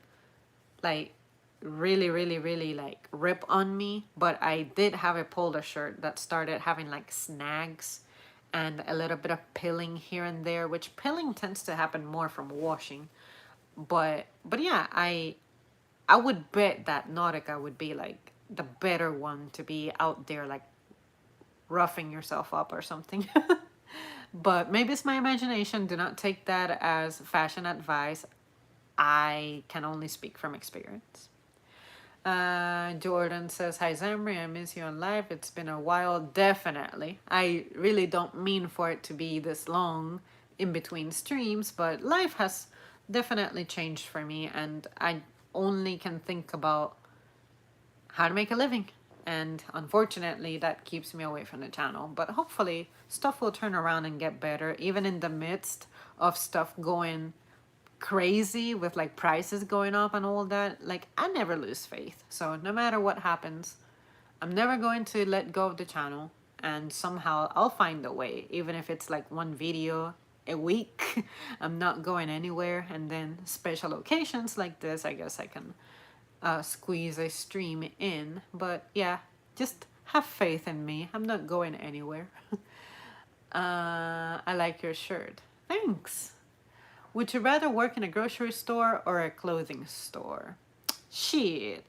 like really like rip on me, but I did have a polo shirt that started having like snags and a little bit of pilling here and there, which pilling tends to happen more from washing. But yeah, I would bet that Nautica would be like the better one to be out there like roughing yourself up or something. But maybe it's my imagination. Do not take that as fashion advice. I can only speak from experience. Jordan says, hi Zamri, I miss you on live. It's been a while. Definitely. I really don't mean for it to be this long in between streams, but life has definitely changed for me, and I only can think about how to make a living. And unfortunately, that keeps me away from the channel. But hopefully, stuff will turn around and get better, even in the midst of stuff going crazy with like prices going up and all that. Like, I never lose faith. So no matter what happens, I'm never going to let go of the channel, and somehow I'll find a way, even if it's like one video a week. I'm not going anywhere. And then special occasions like this, I guess I can squeeze a stream in. But yeah, just have faith in me. I'm not going anywhere. I like your shirt. Thanks. Would you rather work in a grocery store or a clothing store? Shit.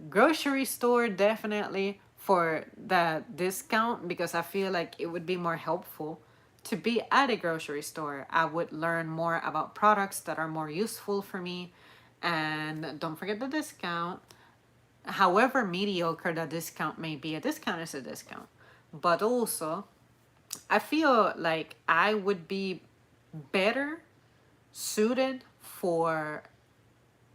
Grocery store definitely for that discount, because I feel like it would be more helpful to be at a grocery store. I would learn more about products that are more useful for me. And don't forget the discount. However mediocre the discount may be, a discount is a discount. But also, I feel like I would be better suited for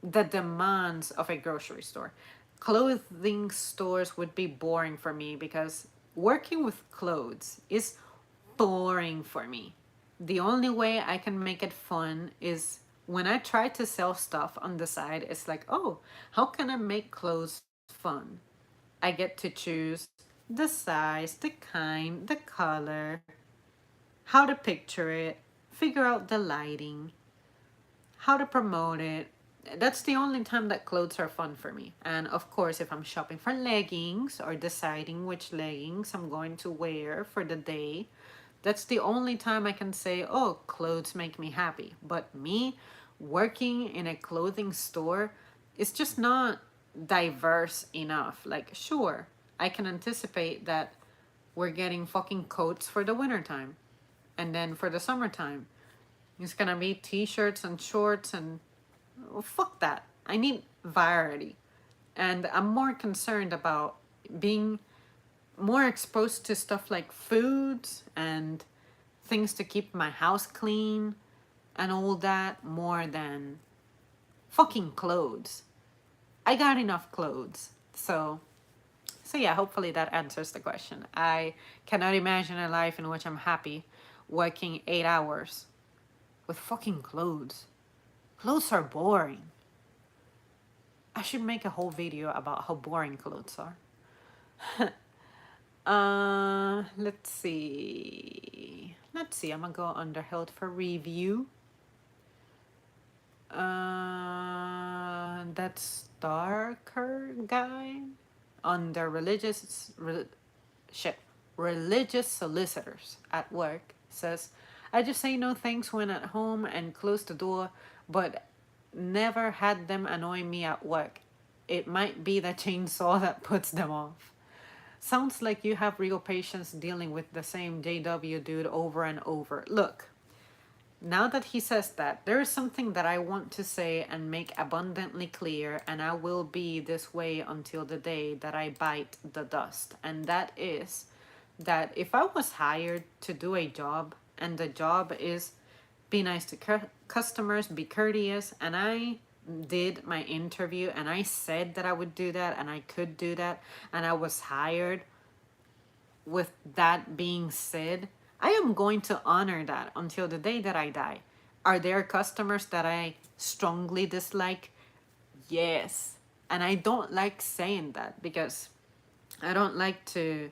the demands of a grocery store. Clothing stores would be boring for me because working with clothes is boring for me. The only way I can make it fun is when I try to sell stuff on the side. It's like, oh, how can I make clothes fun? I get to choose the size, the kind, the color, how to picture it, figure out the lighting, how to promote it. That's the only time that clothes are fun for me. And of course, if I'm shopping for leggings or deciding which leggings I'm going to wear for the day, that's the only time I can say, oh, clothes make me happy. But me working in a clothing store is just not diverse enough. Like, sure, I can anticipate that we're getting fucking coats for the wintertime. And then for the summertime, it's gonna be t-shirts and shorts and well, fuck that. I need variety. And I'm more concerned about being more exposed to stuff like foods and things to keep my house clean and all that more than fucking clothes. I got enough clothes. So yeah, hopefully that answers the question. I cannot imagine a life in which I'm happy working 8 hours with fucking clothes. Clothes are boring. I should make a whole video about how boring clothes are. Let's see. I'm gonna go under health for review. That Starker guy under religious solicitors at work says, I just say no thanks when at home and close the door, but never had them annoy me at work. It might be the chainsaw that puts them off. Sounds like you have real patience dealing with the same JW dude over and over. Look, now that he says that, there is something that I want to say and make abundantly clear, and I will be this way until the day that I bite the dust. And that is that if I was hired to do a job, and the job is be nice to customers, be courteous, and I did my interview and I said that I would do that and I could do that, and I was hired with that being said, I am going to honor that until the day that I die. Are there customers that I strongly dislike? Yes. And I don't like saying that because I don't like to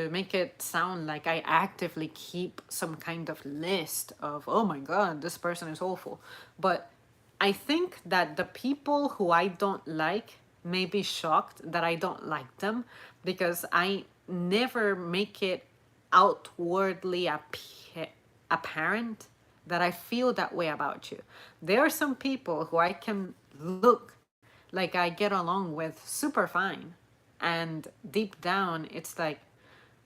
make it sound like I actively keep some kind of list of, oh my God, this person is awful. But I think that the people who I don't like may be shocked that I don't like them because I never make it outwardly apparent that I feel that way about you. There are some people who I can look like I get along with super fine. And deep down, it's like,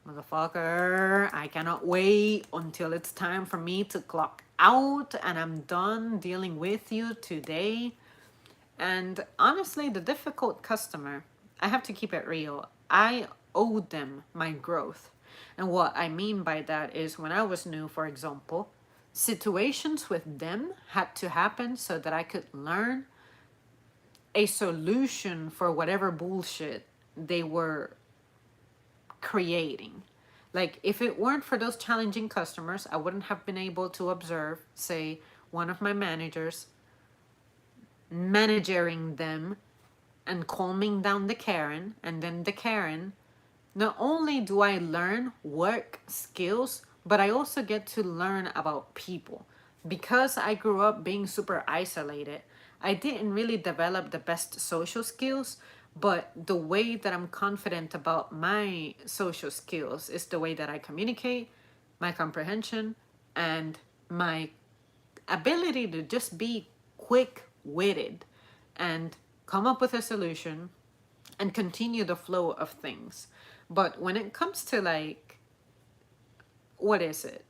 motherfucker, I cannot wait until it's time for me to clock out and I'm done dealing with you today. And honestly, the difficult customer, I have to keep it real. I owe them my growth. And what I mean by that is when I was new, for example, situations with them had to happen so that I could learn a solution for whatever bullshit they were creating. Like, if it weren't for those challenging customers, I wouldn't have been able to observe, say, one of my managers managing them and calming down the Karen, and then the Karen. Not only do I learn work skills, but I also get to learn about people. Because I grew up being super isolated, I didn't really develop the best social skills, but the way that I'm confident about my social skills is the way that I communicate, my comprehension, and my ability to just be quick witted and come up with a solution and continue the flow of things. But when it comes to, like, what is it?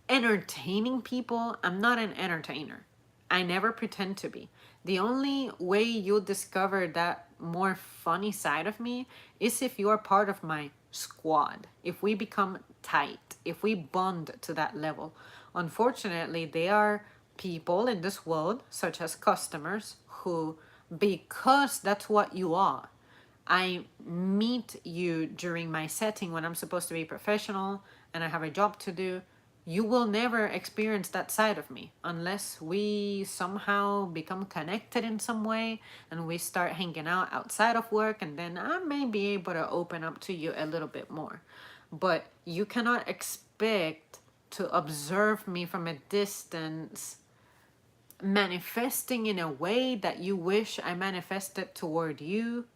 Entertaining people, I'm not an entertainer. I never pretend to be. The only way you'll discover that more funny side of me is if you're part of my squad. If we become tight, if we bond to that level. Unfortunately, there are people in this world, such as customers, who, because that's what you are, I meet you during my setting when I'm supposed to be professional and I have a job to do. You will never experience that side of me unless we somehow become connected in some way and we start hanging out outside of work, and then I may be able to open up to you a little bit more. But you cannot expect to observe me from a distance manifesting in a way that you wish I manifested toward you,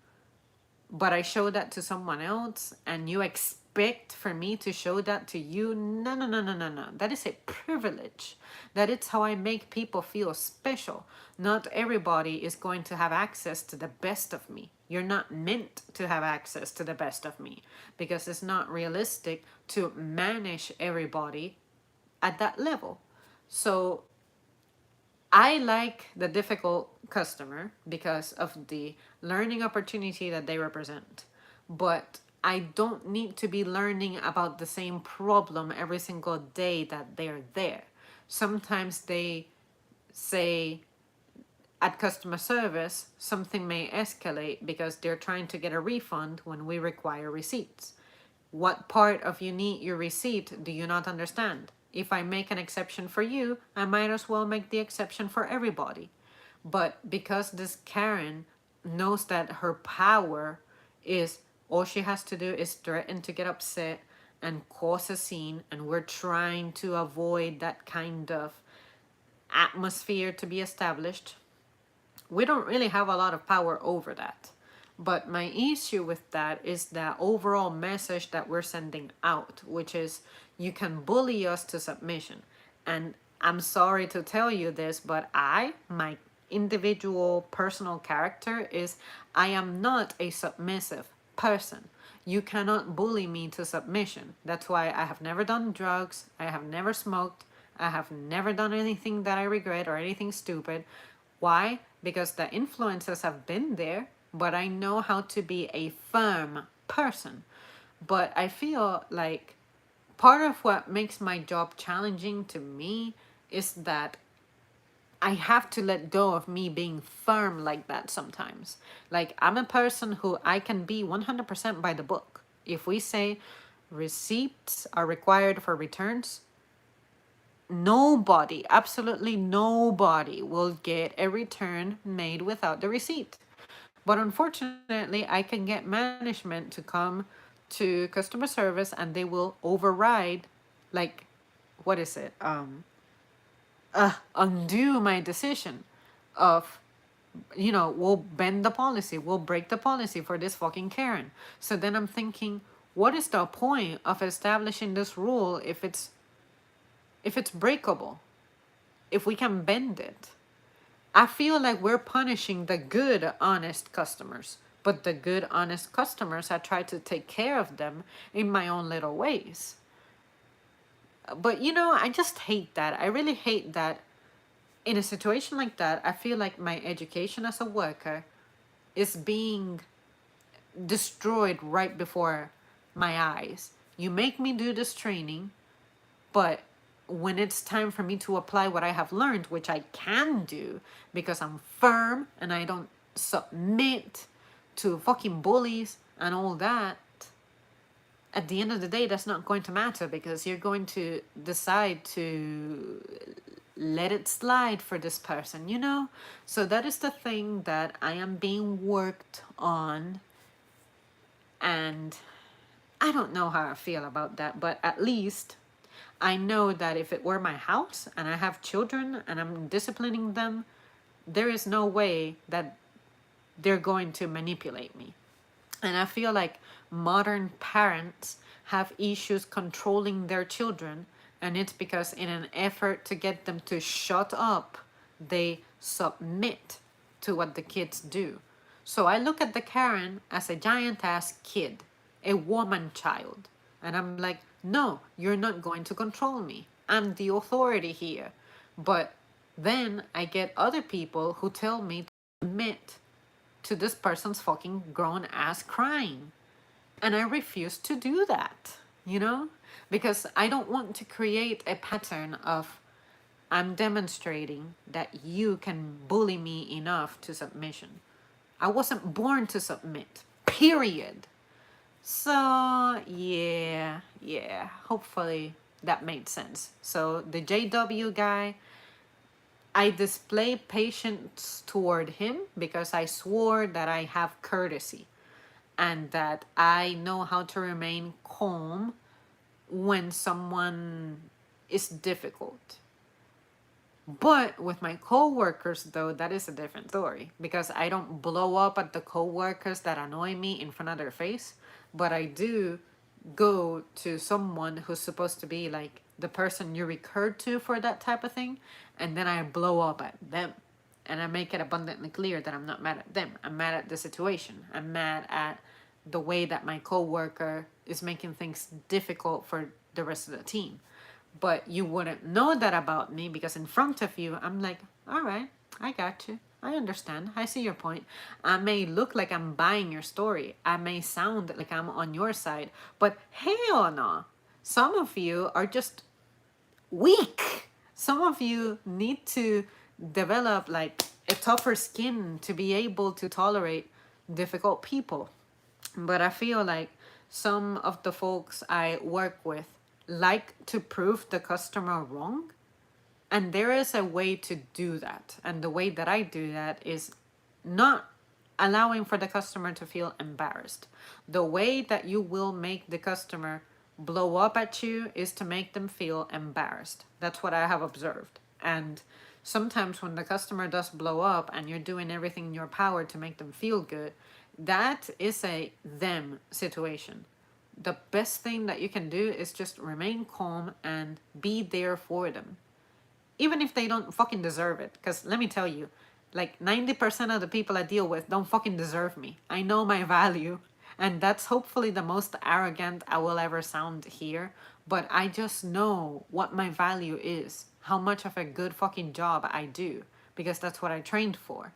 but I show that to someone else and you expect for me to show that to you. No, no, no, no, no, no. That is a privilege. That is how I make people feel special. Not everybody is going to have access to the best of me. You're not meant to have access to the best of me because it's not realistic to manage everybody at that level. So I like the difficult customer because of the learning opportunity that they represent. But I don't need to be learning about the same problem every single day that they're there. Sometimes they say at customer service, something may escalate because they're trying to get a refund when we require receipts. What part of you need your receipt do you not understand? If I make an exception for you, I might as well make the exception for everybody. But because this Karen knows that her power is, all she has to do is threaten to get upset and cause a scene, and we're trying to avoid that kind of atmosphere to be established, we don't really have a lot of power over that. But my issue with that is the overall message that we're sending out, which is you can bully us to submission. And I'm sorry to tell you this, but my individual personal character is I am not a submissive person. You cannot bully me to submission. That's why I have never done drugs. I have never smoked. I have never done anything that I regret or anything stupid. Why? Because the influences have been there, but I know how to be a firm person. But I feel like part of what makes my job challenging to me is that I have to let go of me being firm like that sometimes. Like, I'm a person who I can be 100% by the book. If we say receipts are required for returns, nobody, absolutely nobody, will get a return made without the receipt. But unfortunately, I can get management to come to customer service and they will override, like, what is it? Undo my decision of, we'll bend the policy, we'll break the policy for this fucking Karen. So then I'm thinking, what is the point of establishing this rule if it's breakable, if we can bend it? I feel like we're punishing the good, honest customers. But the good, honest customers, I try to take care of them in my own little ways. But, I just hate that. I really hate that in a situation like that. I feel like my education as a worker is being destroyed right before my eyes. You make me do this training, but when it's time for me to apply what I have learned, which I can do because I'm firm and I don't submit to fucking bullies and all that, at the end of the day, that's not going to matter because you're going to decide to let it slide for this person, you know? So that is the thing that I am being worked on. And I don't know how I feel about that, but at least I know that if it were my house and I have children and I'm disciplining them, there is no way that they're going to manipulate me. And I feel like modern parents have issues controlling their children, and it's because in an effort to get them to shut up, they submit to what the kids do. So I look at the Karen as a giant ass kid, a woman child. And I'm like, no, you're not going to control me. I'm the authority here. But then I get other people who tell me to submit to this person's fucking grown ass crying. And I refuse to do that, you know? Because I don't want to create a pattern of I'm demonstrating that you can bully me enough to submission. I wasn't born to submit, period. So, yeah, hopefully that made sense. So, the JW guy, I display patience toward him because I swore that I have courtesy and that I know how to remain calm when someone is difficult. But with my coworkers, though, that is a different story because I don't blow up at the coworkers that annoy me in front of their face, but I do go to someone who's supposed to be like the person you recur to for that type of thing, and then I blow up at them. And I make it abundantly clear that I'm not mad at them. I'm mad at the situation. I'm mad at the way that my coworker is making things difficult for the rest of the team. But you wouldn't know that about me because in front of you, I'm like, all right, I got you. I understand. I see your point. I may look like I'm buying your story. I may sound like I'm on your side, but hell no. Some of you are just weak. Some of you need to develop like a tougher skin to be able to tolerate difficult people. But I feel like some of the folks I work with like to prove the customer wrong. And there is a way to do that. And the way that I do that is not allowing for the customer to feel embarrassed. The way that you will make the customer blow up at you is to make them feel embarrassed. That's what I have observed. And sometimes when the customer does blow up and you're doing everything in your power to make them feel good, that is a them situation. The best thing that you can do is just remain calm and be there for them. Even if they don't fucking deserve it. Because let me tell you, like 90% of the people I deal with don't fucking deserve me. I know my value. And that's hopefully the most arrogant I will ever sound here. But I just know what my value is. How much of a good fucking job I do. Because that's what I trained for.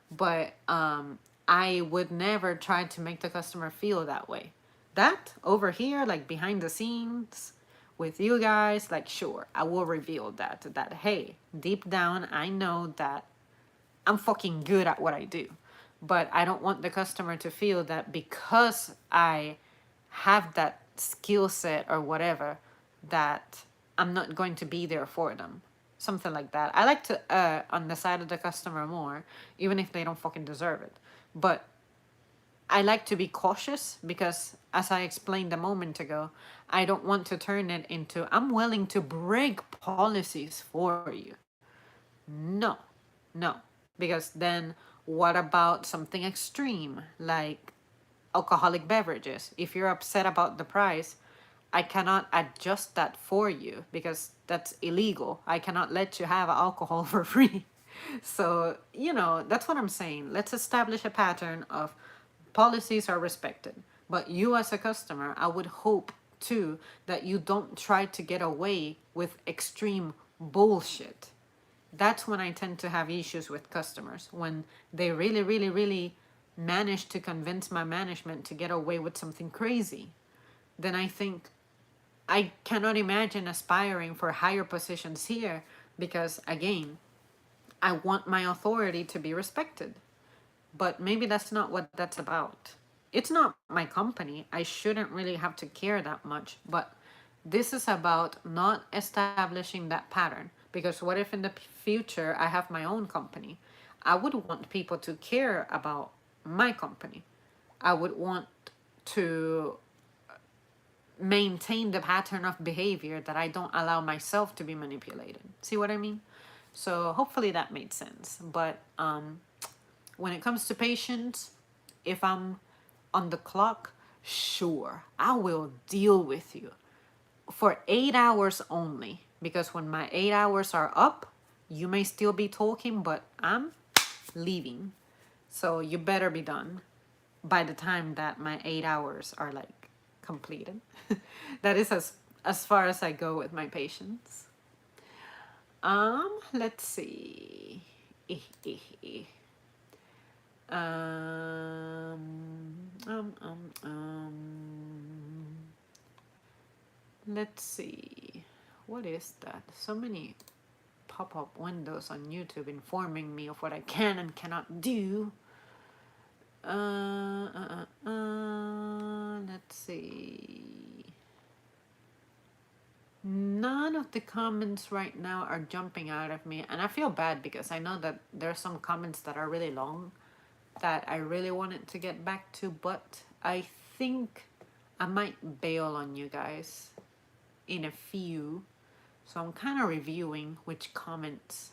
But I would never try to make the customer feel that way. That over here, like behind the scenes with you guys, like sure, I will reveal that hey, deep down I know that I'm fucking good at what I do. But I don't want the customer to feel that because I have that skill set or whatever, that I'm not going to be there for them. Something like that. I like to on the side of the customer more, even if they don't fucking deserve it. But I like to be cautious because, as I explained a moment ago, I don't want to turn it into I'm willing to break policies for you. No, no. Because then what about something extreme like alcoholic beverages? If you're upset about the price, I cannot adjust that for you because that's illegal. I cannot let you have alcohol for free. So, that's what I'm saying. Let's establish a pattern of policies are respected. But you as a customer, I would hope too that you don't try to get away with extreme bullshit. That's when I tend to have issues with customers. When they really, really, really manage to convince my management to get away with something crazy, then I think I cannot imagine aspiring for higher positions here because, again, I want my authority to be respected. But maybe that's not what that's about. It's not my company. I shouldn't really have to care that much. But this is about not establishing that pattern. Because what if in the future I have my own company? I would want people to care about my company. I would want to maintain the pattern of behavior that I don't allow myself to be manipulated. See what I mean? So hopefully that made sense. But when it comes to patience, if I'm on the clock, sure, I will deal with you for 8 hours only. Because when my 8 hours are up, you may still be talking, but I'm leaving. So you better be done by the time that my 8 hours are like completed. That is as far as I go with my patience. Let's see. Um, um, um, um, let's see. What is that? So many pop-up windows on YouTube informing me of what I can and cannot do. Let's see. None of the comments right now are jumping out of me, and I feel bad because I know that there are some comments that are really long that I really wanted to get back to, but I think I might bail on you guys in a few. So I'm kind of reviewing which comments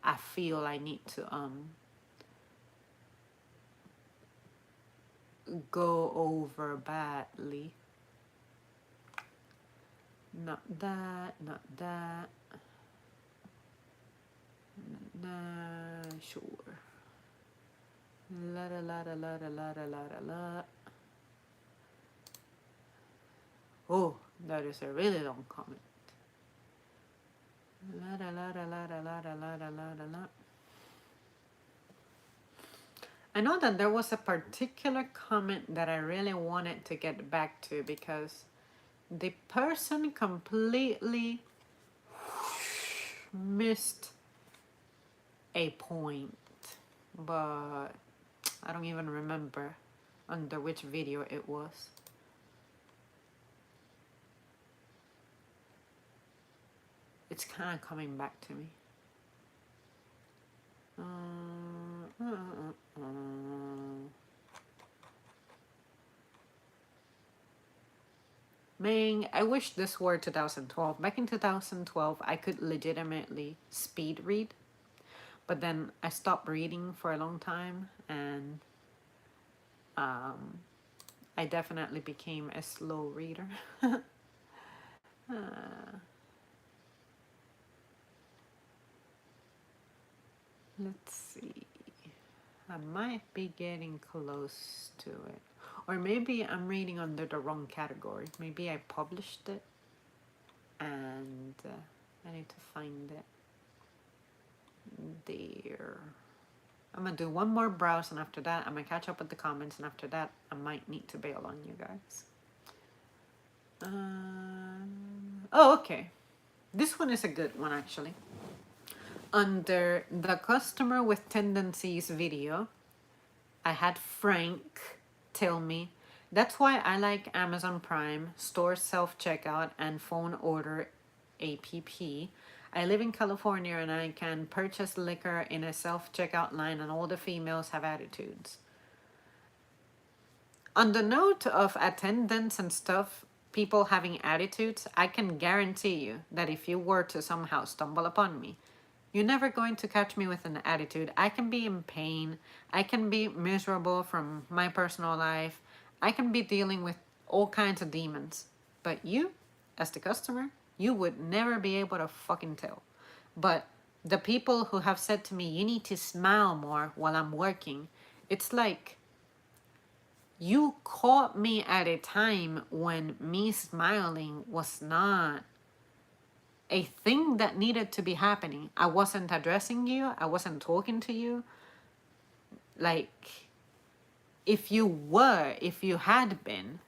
I feel I need to go over badly. Not that, not that. Nah, sure. La da la da la da la da la da la. Oh, that is a really long comment. La da la da la da la da la da la da la. I know that there was a particular comment that I really wanted to get back to because the person completely missed a point, but I don't even remember under which video it was. It's kind of coming back to me. Man, I wish this were 2012. Back in 2012, I could legitimately speed read, but then I stopped reading for a long time, and I definitely became a slow reader. Let's see. I might be getting close to it. Or maybe I'm reading under the wrong category. Maybe I published it and I need to find it. There. I'm gonna do one more browse, and after that I'm gonna catch up with the comments, and after that I might need to bail on you guys. Oh, okay. This one is a good one actually. Under the customer with tendencies video, I had Frank tell me, that's why I like Amazon Prime, store self-checkout, and phone order app. I live in California and I can purchase liquor in a self-checkout line, and all the females have attitudes. On the note of attendance and stuff, people having attitudes, I can guarantee you that if you were to somehow stumble upon me, you're never going to catch me with an attitude. I can be in pain. I can be miserable from my personal life. I can be dealing with all kinds of demons. But you, as the customer, you would never be able to fucking tell. But the people who have said to me, you need to smile more while I'm working, it's like you caught me at a time when me smiling was not a thing that needed to be happening. I wasn't addressing you. I wasn't talking to you. Like, if you had been,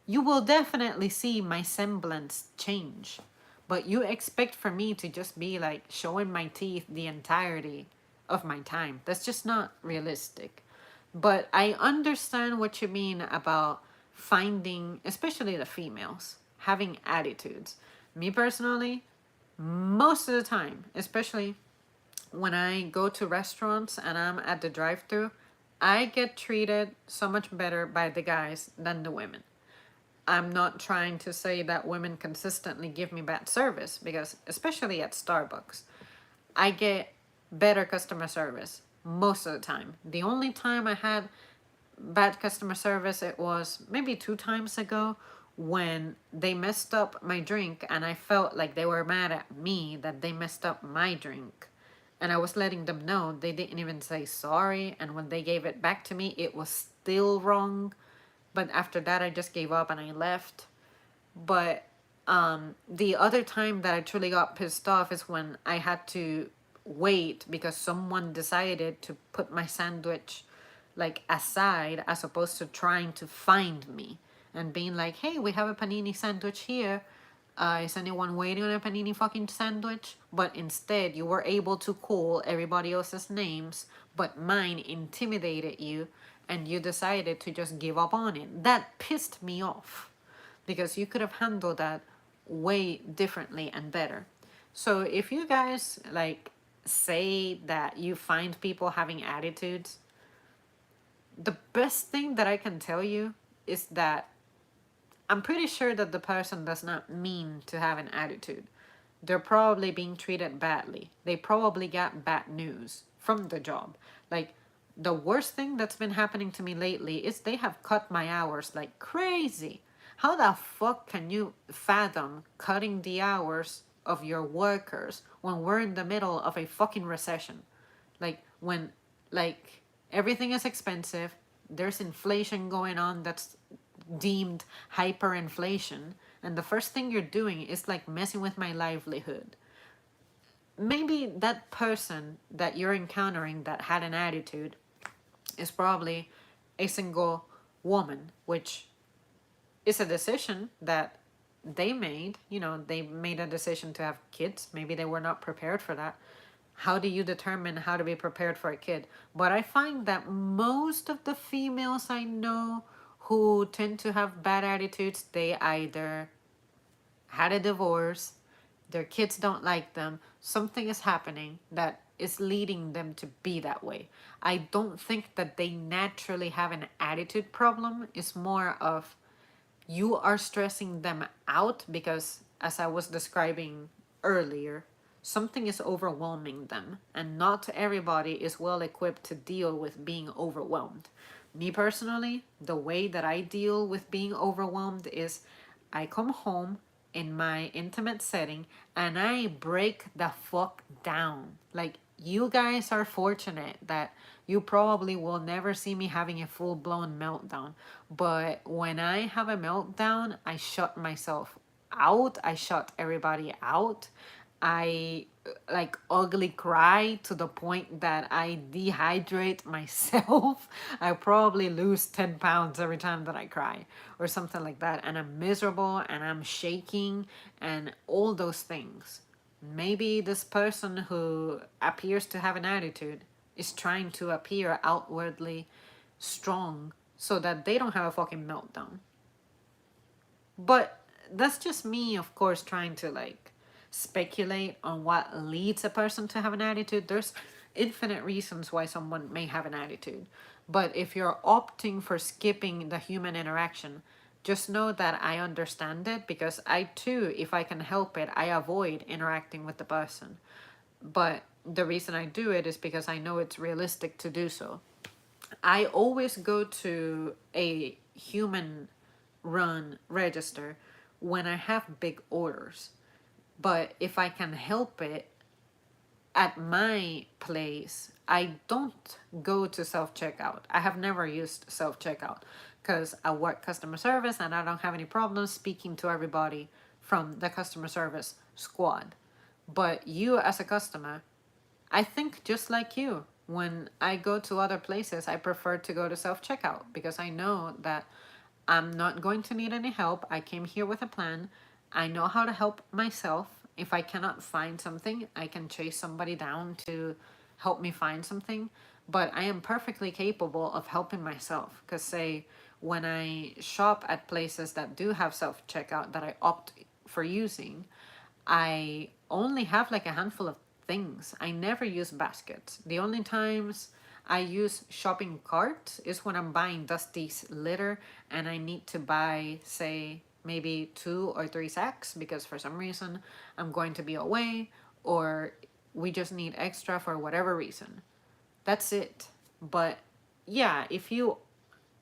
you will definitely see my semblance change. But you expect for me to just be like showing my teeth the entirety of my time. That's just not realistic. But I understand what you mean about finding, especially the females, having attitudes. Me personally, most of the time, especially when I go to restaurants and I'm at the drive-through, I get treated so much better by the guys than the women. I'm not trying to say that women consistently give me bad service, because especially at Starbucks, I get better customer service most of the time. The only time I had bad customer service, it was maybe 2 times ago, when they messed up my drink and I felt like they were mad at me that they messed up my drink. And I was letting them know. They didn't even say sorry, and when they gave it back to me, it was still wrong. But after that, I just gave up and I left. But the other time that I truly got pissed off is when I had to wait because someone decided to put my sandwich like aside, as opposed to trying to find me and being like, hey, we have a panini sandwich here. Is anyone waiting on a panini fucking sandwich? But instead, you were able to call everybody else's names, but mine intimidated you, and you decided to just give up on it. That pissed me off, because you could have handled that way differently and better. So if you guys like say that you find people having attitudes, the best thing that I can tell you is that I'm pretty sure that the person does not mean to have an attitude. They're probably being treated badly. They probably got bad news from the job. Like, the worst thing that's been happening to me lately is they have cut my hours like crazy. How the fuck can you fathom cutting the hours of your workers when we're in the middle of a fucking recession? Like, when, like, everything is expensive, there's inflation going on that's deemed hyperinflation, and the first thing you're doing is like messing with my livelihood. Maybe that person that you're encountering that had an attitude is probably a single woman, which is a decision that they made. You know, they made a decision to have kids. Maybe they were not prepared for that. How do you determine how to be prepared for a kid? But I find that most of the females I know who tend to have bad attitudes, they either had a divorce, their kids don't like them, something is happening that is leading them to be that way. I don't think that they naturally have an attitude problem. It's more of you are stressing them out because, as I was describing earlier, something is overwhelming them, and not everybody is well equipped to deal with being overwhelmed. Me personally, the way that I deal with being overwhelmed is I come home in my intimate setting and I break the fuck down. Like, you guys are fortunate that you probably will never see me having a full blown meltdown. But when I have a meltdown, I shut myself out. I shut everybody out. I like ugly cry to the point that I dehydrate myself. I probably lose 10 pounds every time that I cry or something like that. And I'm miserable and I'm shaking and all those things. Maybe this person who appears to have an attitude is trying to appear outwardly strong so that they don't have a fucking meltdown. But that's just me, of course, trying to like speculate on what leads a person to have an attitude. There's infinite reasons why someone may have an attitude. But if you're opting for skipping the human interaction, just know that I understand it, because I too, if I can help it, I avoid interacting with the person. But the reason I do it is because I know it's realistic to do so. I always go to a human run register when I have big orders. But if I can help it, at my place, I don't go to self checkout. I have never used self checkout because I work customer service and I don't have any problems speaking to everybody from the customer service squad. But you, as a customer, I think just like you. When I go to other places, I prefer to go to self checkout because I know that I'm not going to need any help. I came here with a plan. I know how to help myself. If I cannot find something, I can chase somebody down to help me find something, but I am perfectly capable of helping myself. Because, say, when I shop at places that do have self checkout that I opt for using, I only have like a handful of things. I never use baskets. The only times I use shopping cart is when I'm buying Dusty's litter and I need to buy, say, maybe 2 or 3 sacks because for some reason I'm going to be away, or we just need extra for whatever reason. That's it. But yeah, if you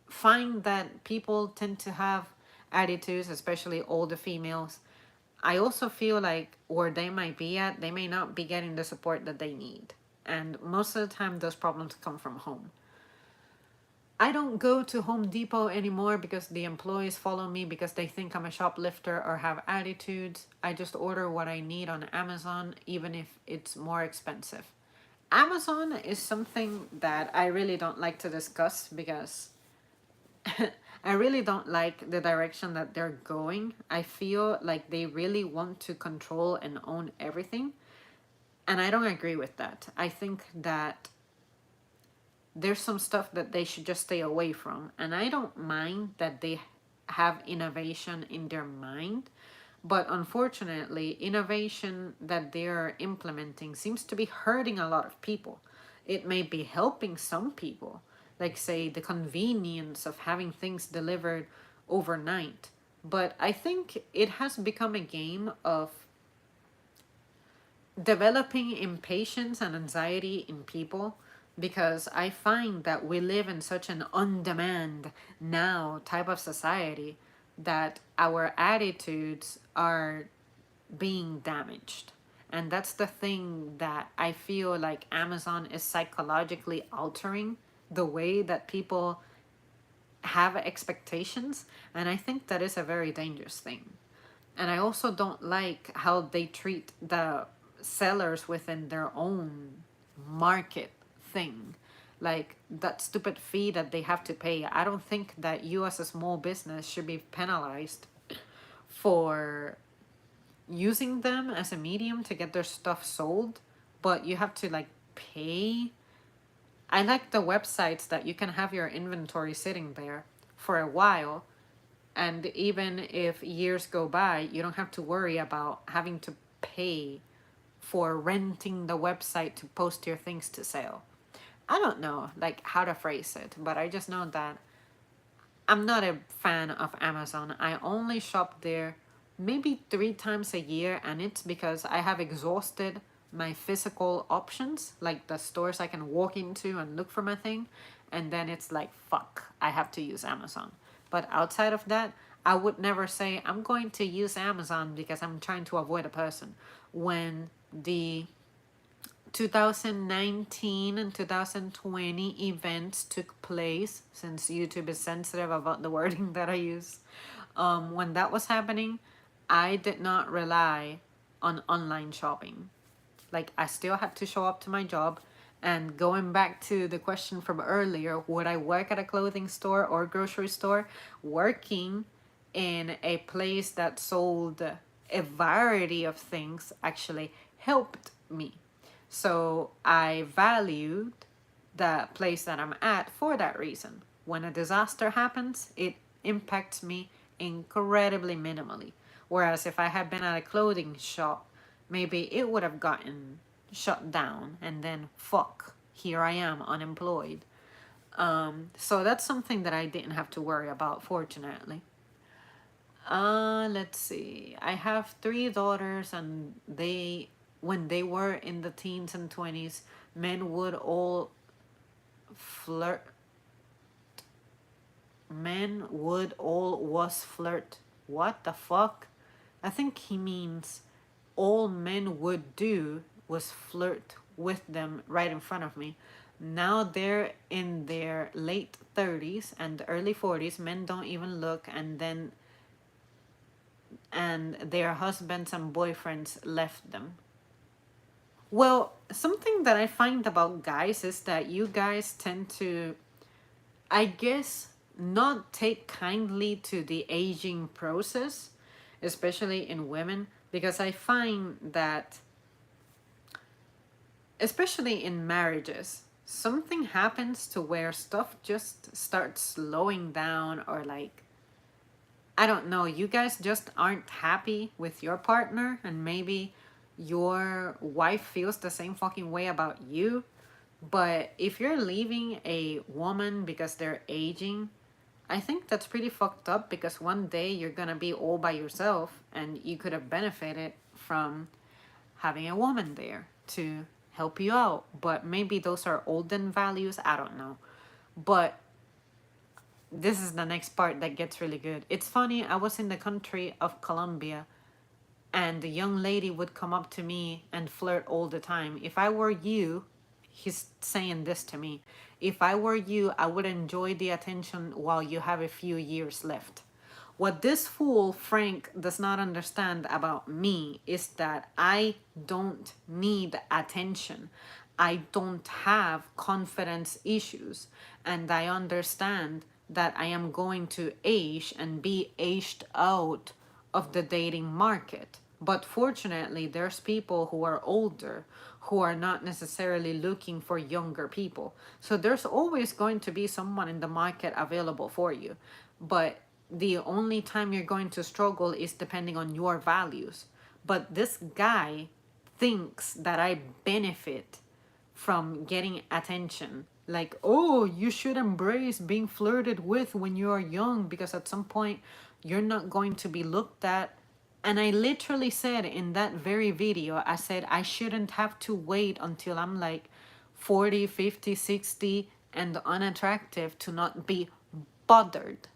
find that people tend to have attitudes, especially older females, I also feel like where they might be at, they may not be getting the support that they need. And most of the time, those problems come from home. I don't go to Home Depot anymore because the employees follow me because they think I'm a shoplifter or have attitudes. I just order what I need on Amazon, even if it's more expensive. Amazon is something that I really don't like to discuss because I really don't like the direction that they're going. I feel like they really want to control and own everything. And I don't agree with that. I think that there's some stuff that they should just stay away from. And I don't mind that they have innovation in their mind. But unfortunately, innovation that they're implementing seems to be hurting a lot of people. It may be helping some people, like, say, the convenience of having things delivered overnight. But I think it has become a game of developing impatience and anxiety in people, because I find that we live in such an on demand now type of society that our attitudes are being damaged. And that's the thing that I feel like Amazon is psychologically altering the way that people have expectations. And I think that is a very dangerous thing. And I also don't like how they treat the sellers within their own market thing. Like that stupid fee that they have to pay. I don't think that you as a small business should be penalized for using them as a medium to get their stuff sold, but you have to like pay. I like the websites that you can have your inventory sitting there for a while, and even if years go by, you don't have to worry about having to pay for renting the website to post your things to sale. I don't know like how to phrase it, but I just know that I'm not a fan of Amazon. I only shop there maybe 3 times a year, and it's because I have exhausted my physical options, like the stores I can walk into and look for my thing, and then it's like, fuck, I have to use Amazon. But outside of that, I would never say I'm going to use Amazon because I'm trying to avoid a person. When the 2019 and 2020 events took place, since YouTube is sensitive about the wording that I use, when that was happening, I did not rely on online shopping. Like, I still had to show up to my job. And going back to the question from earlier, would I work at a clothing store or grocery store? Working in a place that sold a variety of things actually helped me. So I valued the place that I'm at for that reason. When a disaster happens, it impacts me incredibly minimally. Whereas if I had been at a clothing shop, maybe it would have gotten shut down, and then fuck, here I am unemployed. So that's something that I didn't have to worry about, fortunately. Let's see. I have 3 daughters, and when they were in the teens and 20s, men would all flirt. Men would all was flirt. What the fuck? I think he means all men would do was flirt with them right in front of me. Now they're in their late 30s and early 40s. Men don't even look, and their husbands and boyfriends left them. Well, something that I find about guys is that you guys tend to, I guess, not take kindly to the aging process, especially in women, because I find that especially in marriages, something happens to where stuff just starts slowing down, or like, I don't know, you guys just aren't happy with your partner, and maybe your wife feels the same fucking way about you. But if you're leaving a woman because they're aging, I think that's pretty fucked up, because one day you're gonna be all by yourself and you could have benefited from having a woman there to help you out. But maybe those are olden values, I don't know. But this is the next part that gets really good. It's funny, I was in the country of Colombia, and the young lady would come up to me and flirt all the time. If I were you, he's saying this to me, if I were you, I would enjoy the attention while you have a few years left. What this fool Frank does not understand about me is that I don't need attention. I don't have confidence issues, and I understand that I am going to age and be aged out of the dating market. But fortunately, there's people who are older who are not necessarily looking for younger people. So there's always going to be someone in the market available for you. But the only time you're going to struggle is depending on your values. But this guy thinks that I benefit from getting attention. Like, oh, you should embrace being flirted with when you are young, because at some point you're not going to be looked at. And I literally said in that very video, I said I shouldn't have to wait until I'm like 40, 50, 60 and unattractive to not be bothered.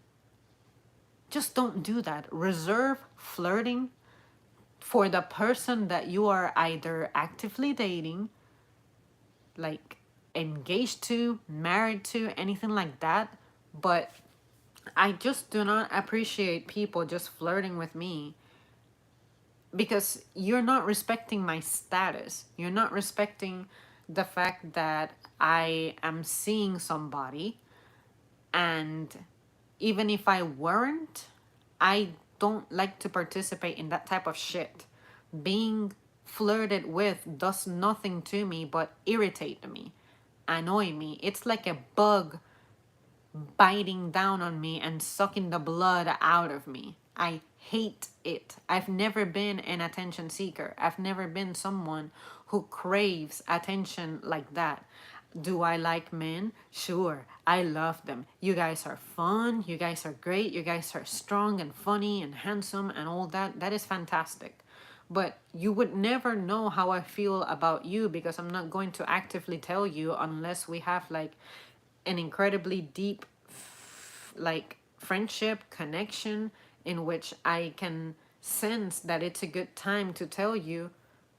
Just don't do that. Reserve flirting for the person that you are either actively dating, like engaged to, married to, anything like that. But I just do not appreciate people just flirting with me, because you're not respecting my status. You're not respecting the fact that I am seeing somebody, and even if I weren't, I don't like to participate in that type of shit. Being flirted with does nothing to me but irritate me, annoy me. It's like a bug biting down on me and sucking the blood out of me. I hate it. I've never been an attention seeker. I've never been someone who craves attention like that. Do I like men? Sure, I love them. You guys are fun. You guys are great. You guys are strong and funny and handsome and all that. That is fantastic. But you would never know how I feel about you, because I'm not going to actively tell you unless we have like an incredibly deep like friendship connection, in which I can sense that it's a good time to tell you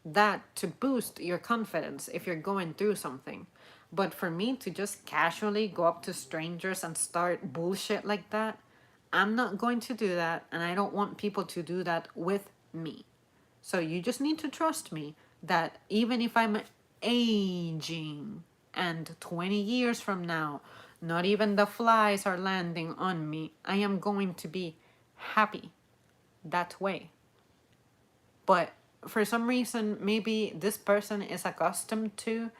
that, to boost your confidence if you're going through something. But for me to just casually go up to strangers and start bullshit like that, I'm not going to do that, and I don't want people to do that with me. So you just need to trust me that even if I'm aging and 20 years from now, not even the flies are landing on me, I am going to be happy that way. But for some reason, maybe this person is accustomed to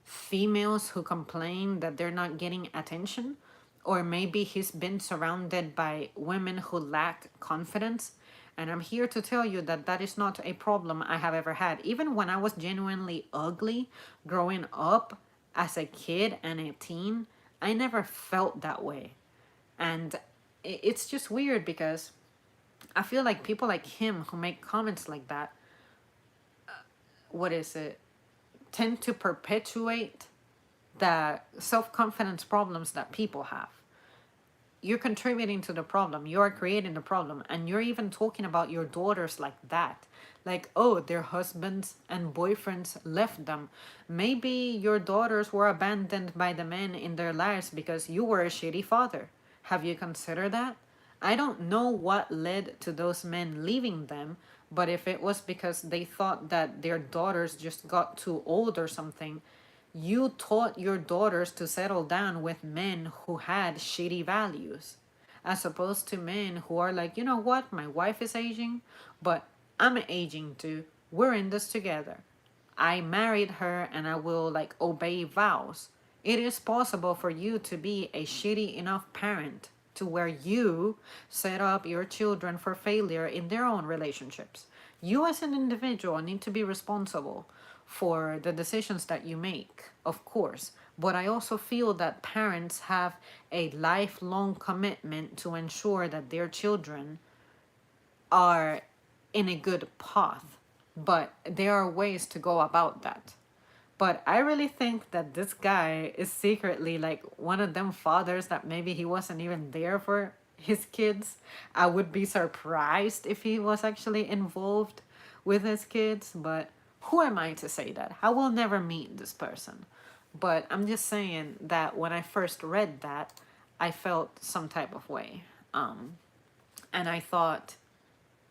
females who complain that they're not getting attention, or maybe he's been surrounded by women who lack confidence. And I'm here to tell you that that is not a problem I have ever had. Even when I was genuinely ugly growing up as a kid and a teen, I never felt that way. And it's just weird, because I feel like people like him who make comments like that, what is it, tend to perpetuate the self-confidence problems that people have. You're contributing to the problem. You're creating the problem. And you're even talking about your daughters like that. Like, oh, their husbands and boyfriends left them. Maybe your daughters were abandoned by the men in their lives because you were a shitty father. Have you considered that? I don't know what led to those men leaving them, but if it was because they thought that their daughters just got too old or something, you taught your daughters to settle down with men who had shitty values, as opposed to men who are like, you know what, my wife is aging, but I'm aging too. We're in this together. I married her and I will like obey vows. It is possible for you to be a shitty enough parent to where you set up your children for failure in their own relationships. You as an individual need to be responsible for the decisions that you make, of course. But I also feel that parents have a lifelong commitment to ensure that their children are in a good path. But there are ways to go about that. But I really think that this guy is secretly like one of them fathers that maybe he wasn't even there for his kids. I would be surprised if he was actually involved with his kids, but who am I to say that? I will never meet this person. But I'm just saying that when I first read that, I felt some type of way. And I thought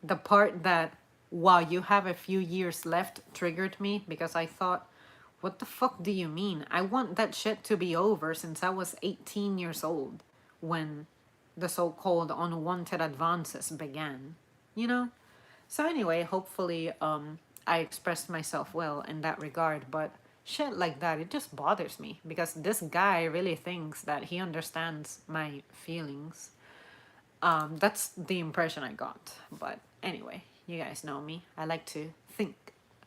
the part that while you have a few years left triggered me because I thought, what the fuck do you mean? I want that shit to be over since I was 18 years old when the so-called unwanted advances began, you know? So anyway, hopefully I expressed myself well in that regard, but shit like that, it just bothers me because this guy really thinks that he understands my feelings. That's the impression I got. But anyway, you guys know me. I like to think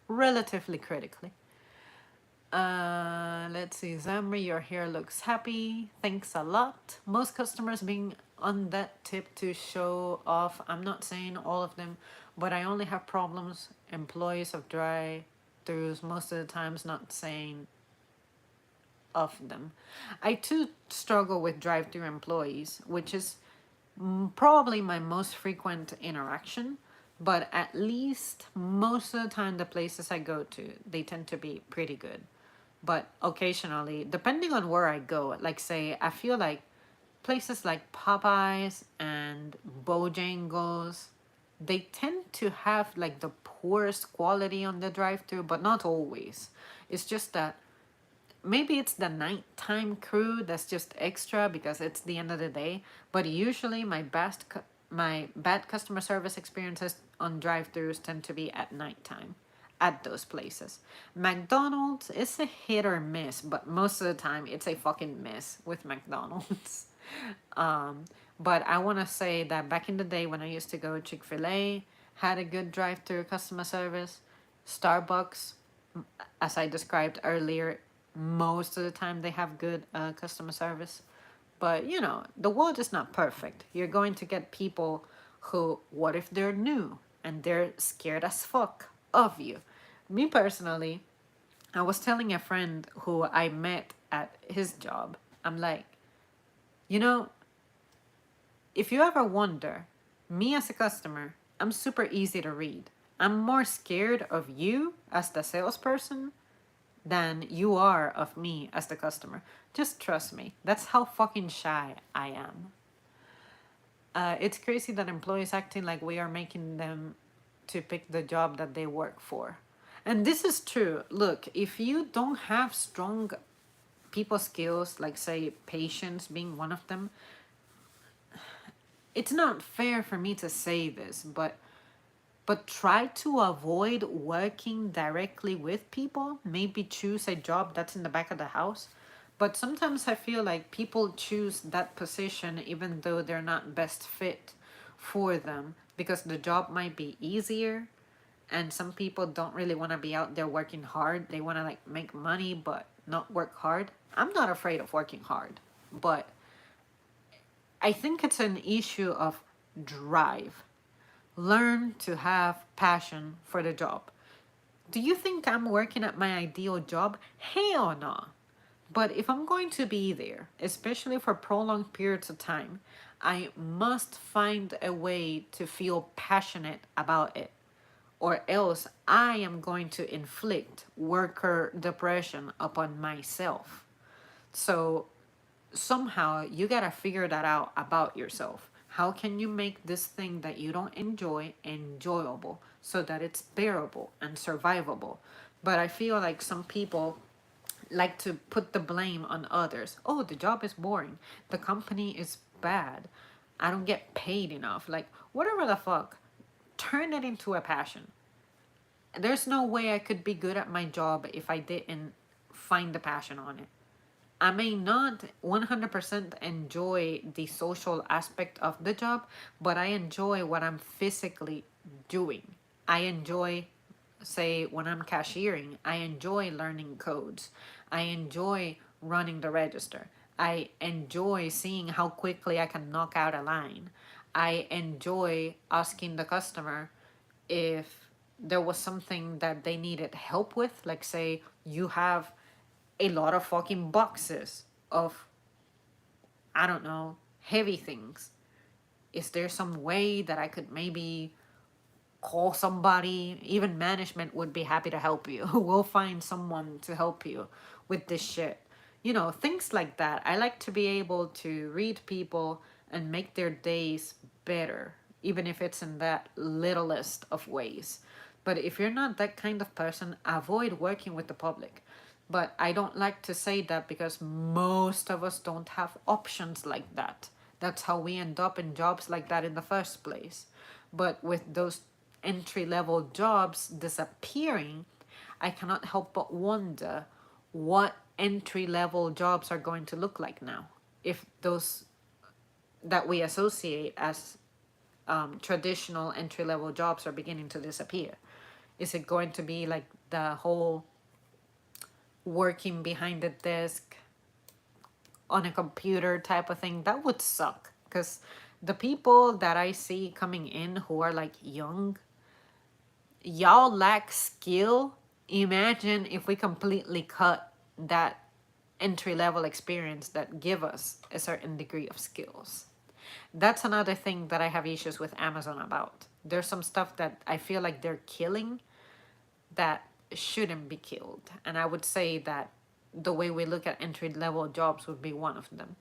relatively critically. Let's see. Zamri, your hair looks happy. Thanks a lot. Most customers being on that tip to show off. I'm not saying all of them, but I only have problems. Employees of drive-throughs most of the times not saying of them. I too struggle with drive-through employees, which is probably my most frequent interaction, but at least most of the time the places I go to, they tend to be pretty good. But occasionally, depending on where I go, like say I feel like places like Popeyes and Bojangles, they tend to have like the poorest quality on the drive-through, but not always. It's just that maybe it's the nighttime crew that's just extra because it's the end of the day. But usually my bad customer service experiences on drive-throughs tend to be at nighttime at those places. McDonald's is a hit or miss, but most of the time it's a fucking miss with McDonald's. But I want to say that back in the day when I used to go, Chick-fil-A had a good drive-through customer service. Starbucks, as I described earlier, most of the time they have good customer service. But you know, the world is not perfect. You're going to get people who, what if they're new and they're scared as fuck of you? Me personally, I was telling a friend who I met at his job, I'm like, you know, if you ever wonder, me as a customer, I'm super easy to read. I'm more scared of you as the salesperson than you are of me as the customer. Just trust me. That's how fucking shy I am. It's crazy that employees acting like we are making them to pick the job that they work for. And this is true. Look, if you don't have strong people skills, like say patience being one of them, it's not fair for me to say this, but try to avoid working directly with people. Maybe choose a job that's in the back of the house. But sometimes I feel like people choose that position even though they're not best fit for them because the job might be easier, and some people don't really want to be out there working hard. They want to like make money but not work hard. I'm not afraid of working hard, but I think it's an issue of drive. Learn to have passion for the job. Do you think I'm working at my ideal job? Hell no. But if I'm going to be there, especially for prolonged periods of time, I must find a way to feel passionate about it, or else I am going to inflict worker depression upon myself. So somehow you gotta figure that out about yourself. How can you make this thing that you don't enjoy enjoyable so that it's bearable and survivable? But I feel like some people like to put the blame on others. Oh, the job is boring. The company is bad. I don't get paid enough. Like, whatever the fuck. Turn it into a passion. There's no way I could be good at my job if I didn't find the passion on it. I may not 100% enjoy the social aspect of the job, but I enjoy what I'm physically doing. I enjoy, say, when I'm cashiering, I enjoy learning codes. I enjoy running the register. I enjoy seeing how quickly I can knock out a line. I enjoy asking the customer if there was something that they needed help with, like say you have a lot of fucking boxes of, I don't know, heavy things. Is there some way that I could maybe call somebody? Even management would be happy to help you. We'll find someone to help you with this shit. You know, things like that. I like to be able to read people and make their days better, even if it's in that littlest of ways. But if you're not that kind of person, avoid working with the public. But I don't like to say that because most of us don't have options like that. That's how we end up in jobs like that in the first place. But with those entry level jobs disappearing, I cannot help but wonder what entry level jobs are going to look like now. If those that we associate as traditional entry level jobs are beginning to disappear. Is it going to be like the whole working behind the desk on a computer type of thing? That would suck because the people that I see coming in who are like young, y'all lack skill. Imagine if we completely cut that entry level experience that give us a certain degree of skills. That's another thing that I have issues with Amazon about. There's some stuff that I feel like they're killing that shouldn't be killed. And I would say that the way we look at entry level jobs would be one of them.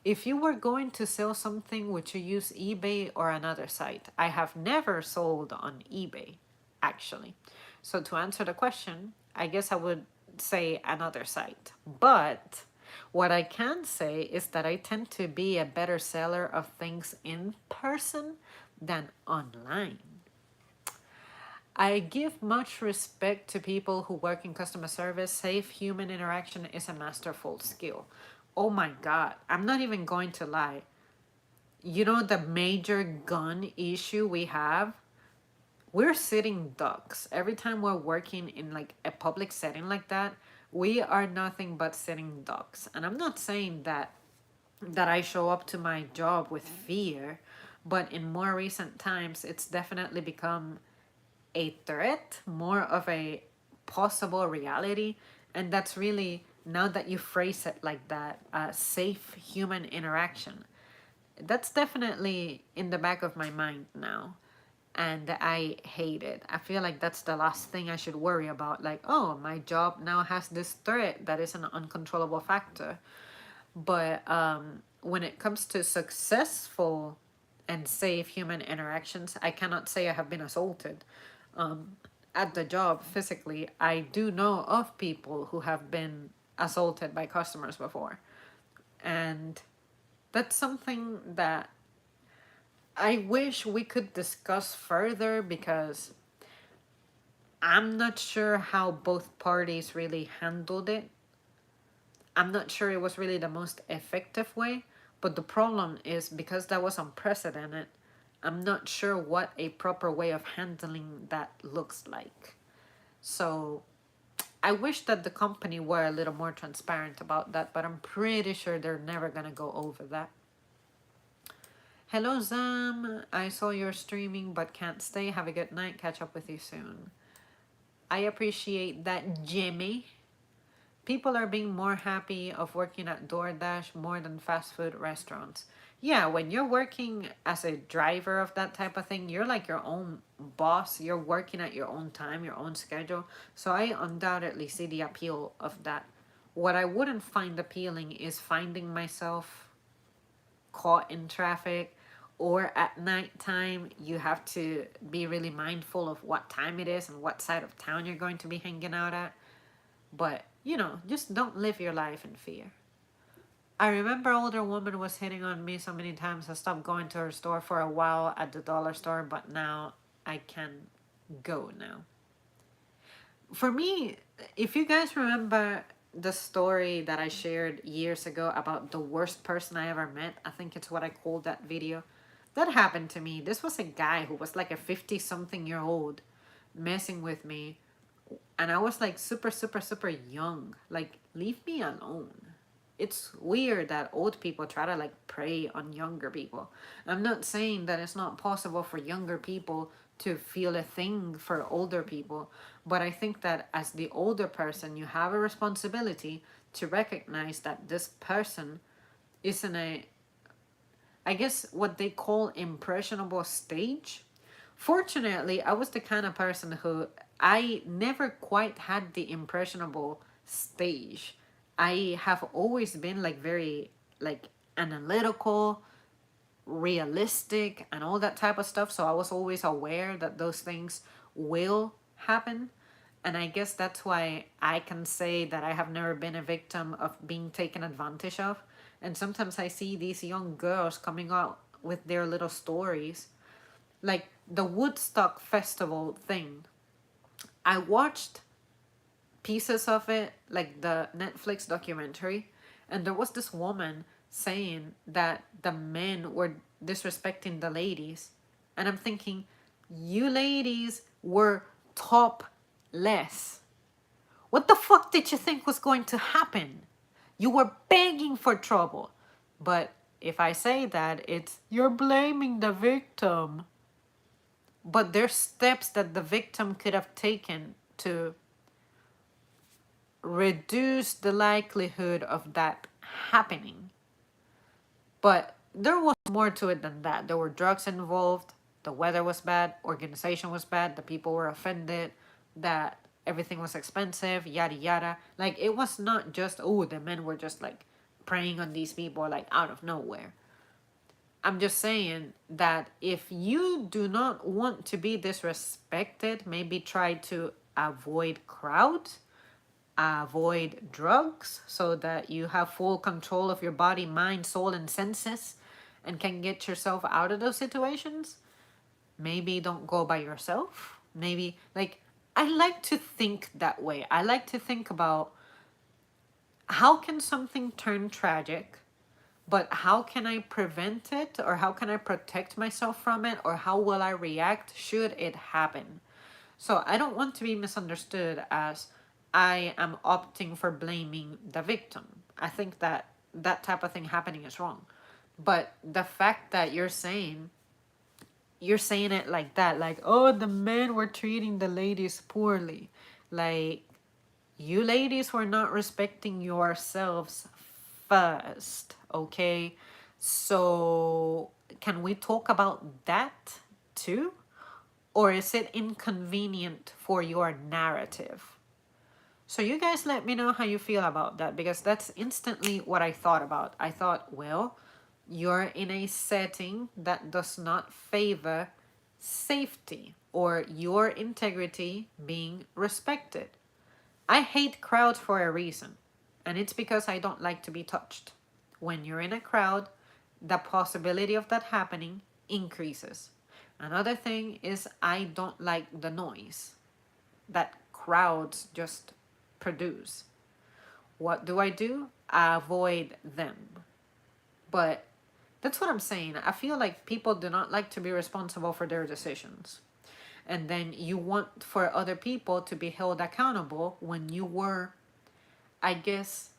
If you were going to sell something, would you use eBay or another site? I have never sold on eBay, actually. So to answer the question, I guess I would say another site. But what I can say is that I tend to be a better seller of things in person than online. I give much respect to people who work in customer service. Safe human interaction is a masterful skill. Oh my God, I'm not even going to lie. You know, the major gun issue we have? We're sitting ducks. Every time we're working in like a public setting like that, we are nothing but sitting ducks. And I'm not saying that I show up to my job with fear, but in more recent times, it's definitely become a threat, more of a possible reality. And that's really, now that you phrase it like that, safe human interaction. That's definitely in the back of my mind now. And I hate it. I feel like that's the last thing I should worry about. Like, oh, my job now has this threat that is an uncontrollable factor. But when it comes to successful and safe human interactions, I cannot say I have been assaulted at the job physically. I do know of people who have been assaulted by customers before. And that's something that I wish we could discuss further because I'm not sure how both parties really handled it. I'm not sure it was really the most effective way, but the problem is because that was unprecedented, I'm not sure what a proper way of handling that looks like. So I wish that the company were a little more transparent about that, but I'm pretty sure they're never gonna go over that. Hello Zam, I saw you're streaming but can't stay. Have a good night. Catch up with you soon. I appreciate that, Jimmy. People are being more happy of working at DoorDash more than fast food restaurants. Yeah, when you're working as a driver of that type of thing, you're like your own boss. You're working at your own time, your own schedule. So I undoubtedly see the appeal of that. What I wouldn't find appealing is finding myself caught in traffic or at nighttime. You have to be really mindful of what time it is and what side of town you're going to be hanging out at. But, you know, just don't live your life in fear. I remember older woman was hitting on me so many times I stopped going to her store for a while at the dollar store, but now I can go now. For me, if you guys remember the story that I shared years ago about the worst person I ever met, I think it's what I called that video. That happened to me. This was a guy who was like a 50 something year old messing with me, and I was like super, super, super young. Like, leave me alone. It's weird that old people try to like prey on younger people. I'm not saying that it's not possible for younger people to feel a thing for older people, but I think that as the older person, you have a responsibility to recognize that this person is in a, I guess, what they call impressionable stage. Fortunately, I was the kind of person who I never quite had the impressionable stage. I have always been like very like analytical, realistic, and all that type of stuff. So I was always aware that those things will happen. And I guess that's why I can say that I have never been a victim of being taken advantage of. And sometimes I see these young girls coming out with their little stories, like the Woodstock Festival thing. I watched pieces of it, like the Netflix documentary, and there was this woman saying that the men were disrespecting the ladies. And I'm thinking, you ladies were topless. What the fuck did you think was going to happen? You were begging for trouble. But if I say that, it's you're blaming the victim. But there's steps that the victim could have taken to reduce the likelihood of that happening. But there was more to it than that. There were drugs involved, the weather was bad, organization was bad, the people were offended, that everything was expensive, yada yada. Like, it was not just, oh, the men were just like preying on these people like out of nowhere. I'm just saying that if you do not want to be disrespected, maybe try to avoid crowds, avoid drugs, so that you have full control of your body, mind, soul, and senses, and can get yourself out of those situations. Maybe don't go by yourself. Maybe, like, I like to think that way. I like to think about how can something turn tragic, but how can I prevent it, or how can I protect myself from it, or how will I react should it happen? So I don't want to be misunderstood as I am opting for blaming the victim. I think that that type of thing happening is wrong. But the fact that you're saying it like that, like, oh, the men were treating the ladies poorly. Like, you ladies were not respecting yourselves first, okay? So, can we talk about that too? Or is it inconvenient for your narrative? So, you guys let me know how you feel about that, because that's instantly what I thought about. I thought, well, you're in a setting that does not favor safety or your integrity being respected. I hate crowds for a reason, and it's because I don't like to be touched. When you're in a crowd, the possibility of that happening increases. Another thing is, I don't like the noise that crowds just produce. What do? I avoid them. But that's what I'm saying. I feel like people do not like to be responsible for their decisions. And then you want for other people to be held accountable when you were, I guess,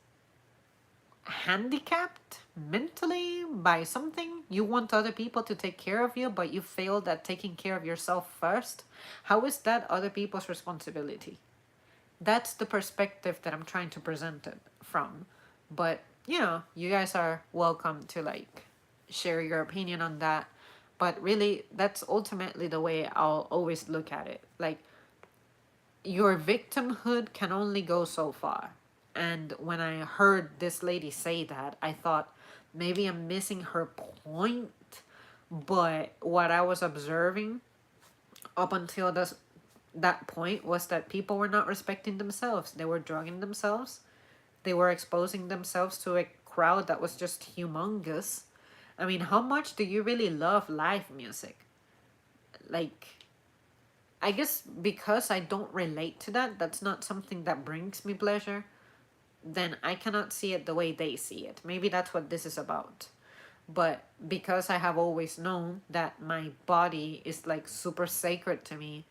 handicapped mentally by something. You want other people to take care of you, but you failed at taking care of yourself first. How is that other people's responsibility? That's the perspective that I'm trying to present it from. But, you guys are welcome to like share your opinion on that. But really, that's ultimately the way I'll always look at it. Like, your victimhood can only go so far. And when I heard this lady say that, I thought maybe I'm missing her point. But what I was observing up until that point was that people were not respecting themselves. They were drugging themselves. They were exposing themselves to a crowd that was just humongous. I mean, how much do you really love live music? Like, I guess because I don't relate to that, that's not something that brings me pleasure, then I cannot see it the way they see it. Maybe that's what this is about. But because I have always known that my body is like super sacred to me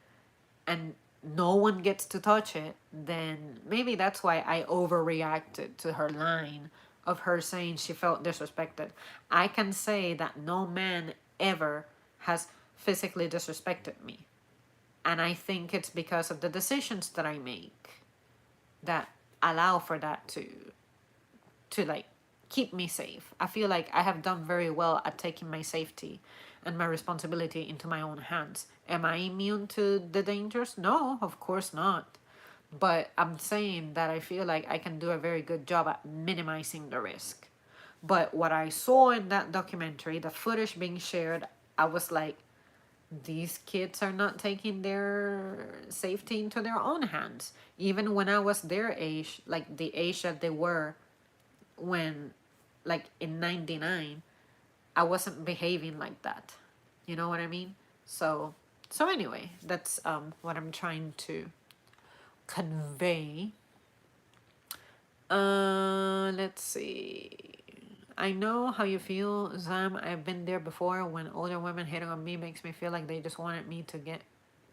and no one gets to touch it, then maybe that's why I overreacted to her line of her saying she felt disrespected. I can say that no man ever has physically disrespected me. And I think it's because of the decisions that I make that allow for that to like keep me safe. I feel like I have done very well at taking my safety and my responsibility into my own hands. Am I immune to the dangers? No, of course not. But I'm saying that I feel like I can do a very good job at minimizing the risk. But what I saw in that documentary, the footage being shared, I was like, these kids are not taking their safety into their own hands. Even when I was their age, like the age that they were when, like in 99, I wasn't behaving like that. You know what I mean? So anyway, that's what I'm trying to convey. Let's see. I know how you feel, Zam. I've been there before. When older women hitting on me makes me feel like they just wanted me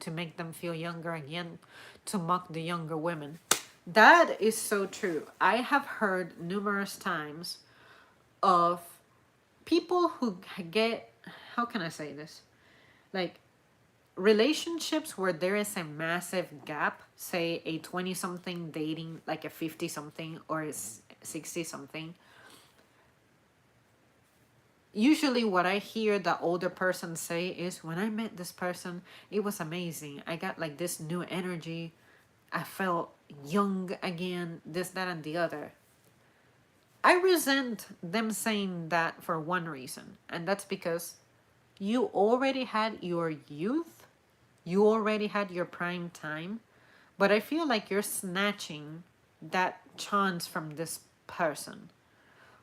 to make them feel younger again, to mock the younger women. That is so true. I have heard numerous times of people who get, how can I say this? Like relationships where there is a massive gap, say a 20 something dating like a 50 something or a 60 something. Usually what I hear the older person say is, when I met this person, it was amazing. I got like this new energy. I felt young again, this, that, and the other. I resent them saying that for one reason, and that's because you already had your youth, you already had your prime time, but I feel like you're snatching that chance from this person.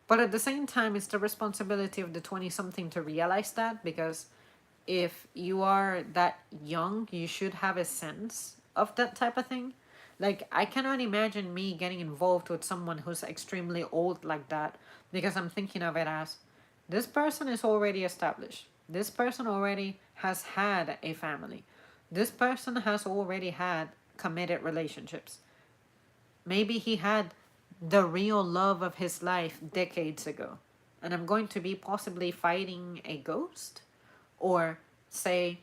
But at the same time, it's the responsibility of the 20 something to realize that, because if you are that young, you should have a sense of that type of thing. Like, I cannot imagine me getting involved with someone who's extremely old like that, because I'm thinking of it as, this person is already established. This person already has had a family. This person has already had committed relationships. Maybe he had the real love of his life decades ago. And I'm going to be possibly fighting a ghost? Or say,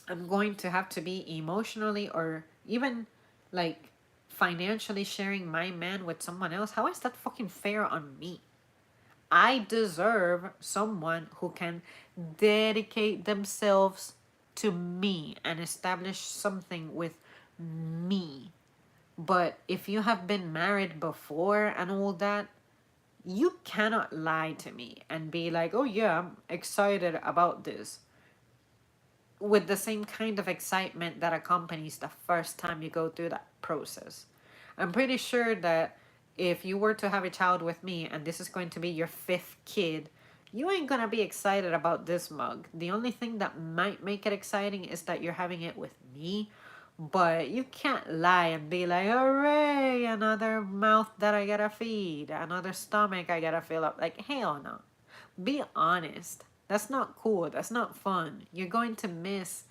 I'm going to have to be emotionally or even like financially sharing my man with someone else? How is that fucking fair on me? I deserve someone who can dedicate themselves to me and establish something with me. But if you have been married before and all that, you cannot lie to me and be like, oh yeah, I'm excited about this, with the same kind of excitement that accompanies the first time you go through that process. I'm pretty sure that if you were to have a child with me and this is going to be your fifth kid, you ain't gonna be excited about this mug. The only thing that might make it exciting is that you're having it with me, but you can't lie and be like, hooray, another mouth that I gotta feed, another stomach I gotta fill up. Like, hell no. Be honest. That's not cool. That's not fun. You're going to miss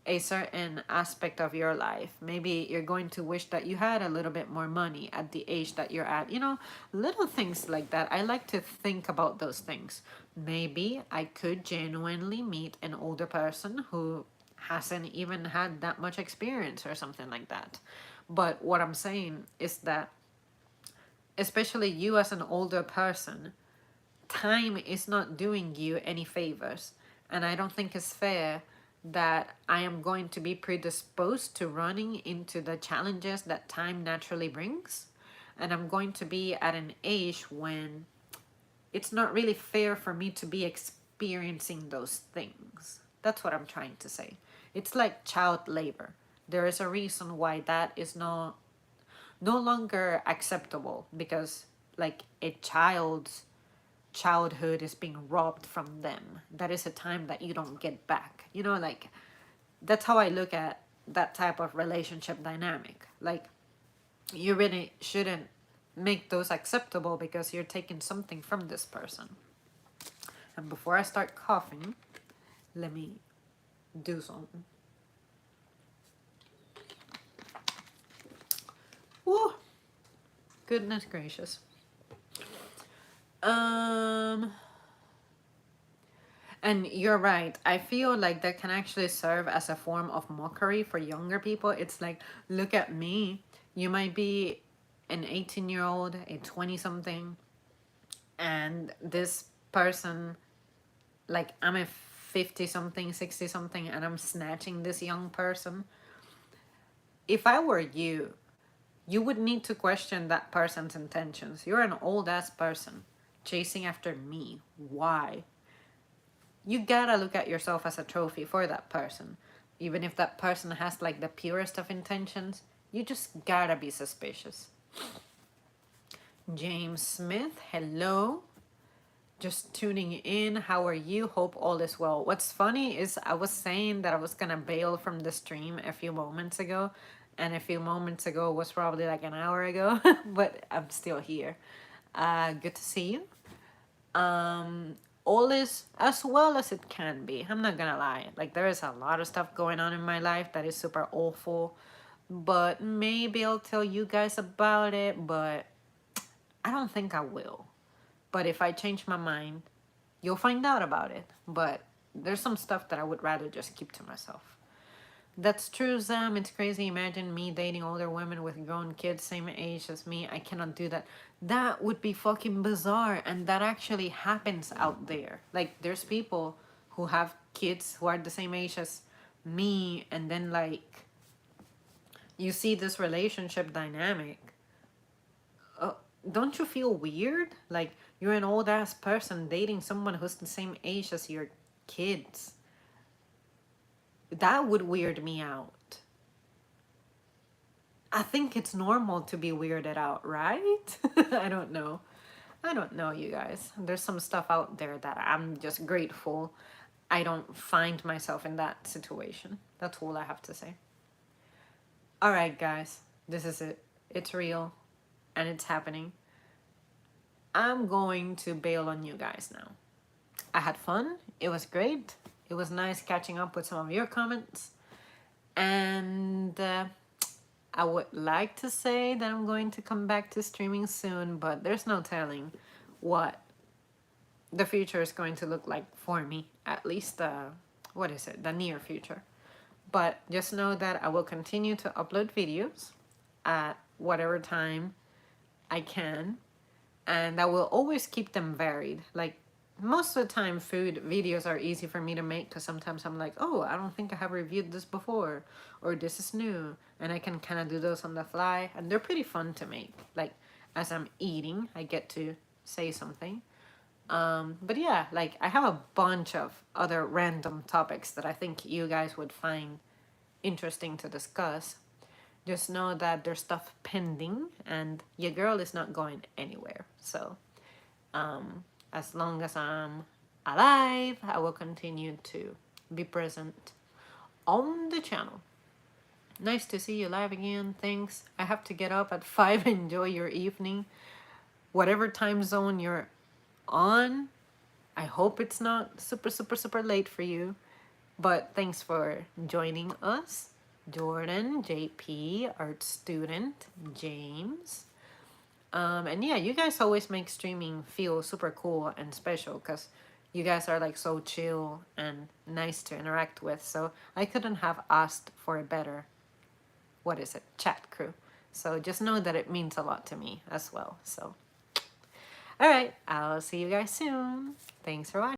a certain aspect of your life. Maybe you're going to wish that you had a little bit more money at the age that you're at. You know, little things like that. I like to think about those things. Maybe I could genuinely meet an older person who hasn't even had that much experience or something like that. But what I'm saying is that, especially you as an older person, time is not doing you any favors. And I don't think it's fair that I am going to be predisposed to running into the challenges that time naturally brings. And I'm going to be at an age when it's not really fair for me to be experiencing those things. That's what I'm trying to say. It's like child labor. There is a reason why that is no longer acceptable, because like a child's childhood is being robbed from them. That is a time that you don't get back. You know, like that's how I look at that type of relationship dynamic. Like, you really shouldn't make those acceptable because you're taking something from this person. And before I start coughing, let me do something. Woo! Goodness gracious. And you're right. I feel like that can actually serve as a form of mockery for younger people. It's like, look at me. You might be an 18-year-old, a 20-something, and this person, like, I'm a 50-something, 60-something, and I'm snatching this young person. If I were you, you would need to question that person's intentions. You're an old ass person chasing after me. Why? You gotta look at yourself as a trophy for that person. Even if that person has like the purest of intentions, you just gotta be suspicious. James Smith, hello. Just tuning in. How are you? Hope all is well. What's funny is I was saying that I was gonna bail from the stream a few moments ago, and a few moments ago was probably like an hour ago, but I'm still here. Good to see you. All is as well as it can be. I'm not gonna lie. Like, there is a lot of stuff going on in my life that is super awful, but maybe I'll tell you guys about it, but I don't think I will. But if I change my mind, you'll find out about it. But there's some stuff that I would rather just keep to myself. That's true, Zam. It's crazy. Imagine me dating older women with grown kids same age as me. I cannot do that. That would be fucking bizarre. And that actually happens out there. Like, there's people who have kids who are the same age as me. And then, like, you see this relationship dynamic. Don't you feel weird? Like, you're an old ass person dating someone who's the same age as your kids. That would weird me out. I think it's normal to be weirded out, right? I don't know. I don't know, you guys. There's some stuff out there that I'm just grateful I don't find myself in that situation. That's all I have to say. All right, guys. This is it. It's real. And it's happening. I'm going to bail on you guys now. I had fun. It was great. It was nice catching up with some of your comments. And I would like to say that I'm going to come back to streaming soon, but there's no telling what the future is going to look like for me. At least, the near future. But just know that I will continue to upload videos at whatever time I can. And I will always keep them varied. Like, most of the time food videos are easy for me to make because sometimes I'm like, oh, I don't think I have reviewed this before, or this is new, and I can kind of do those on the fly, and they're pretty fun to make. Like, as I'm eating, I get to say something. But yeah, like, I have a bunch of other random topics that I think you guys would find interesting to discuss. Just know that there's stuff pending and your girl is not going anywhere. So, as long as I'm alive, I will continue to be present on the channel. Nice to see you live again. Thanks. I have to get up at 5. Enjoy your evening. Whatever time zone you're on, I hope it's not super, super, super late for you. But thanks for joining us. Jordan, JP, art student, James. And yeah, you guys always make streaming feel super cool and special because you guys are like so chill and nice to interact with. So I couldn't have asked for a better, chat crew. So just know that it means a lot to me as well. So, all right, I'll see you guys soon. Thanks for watching.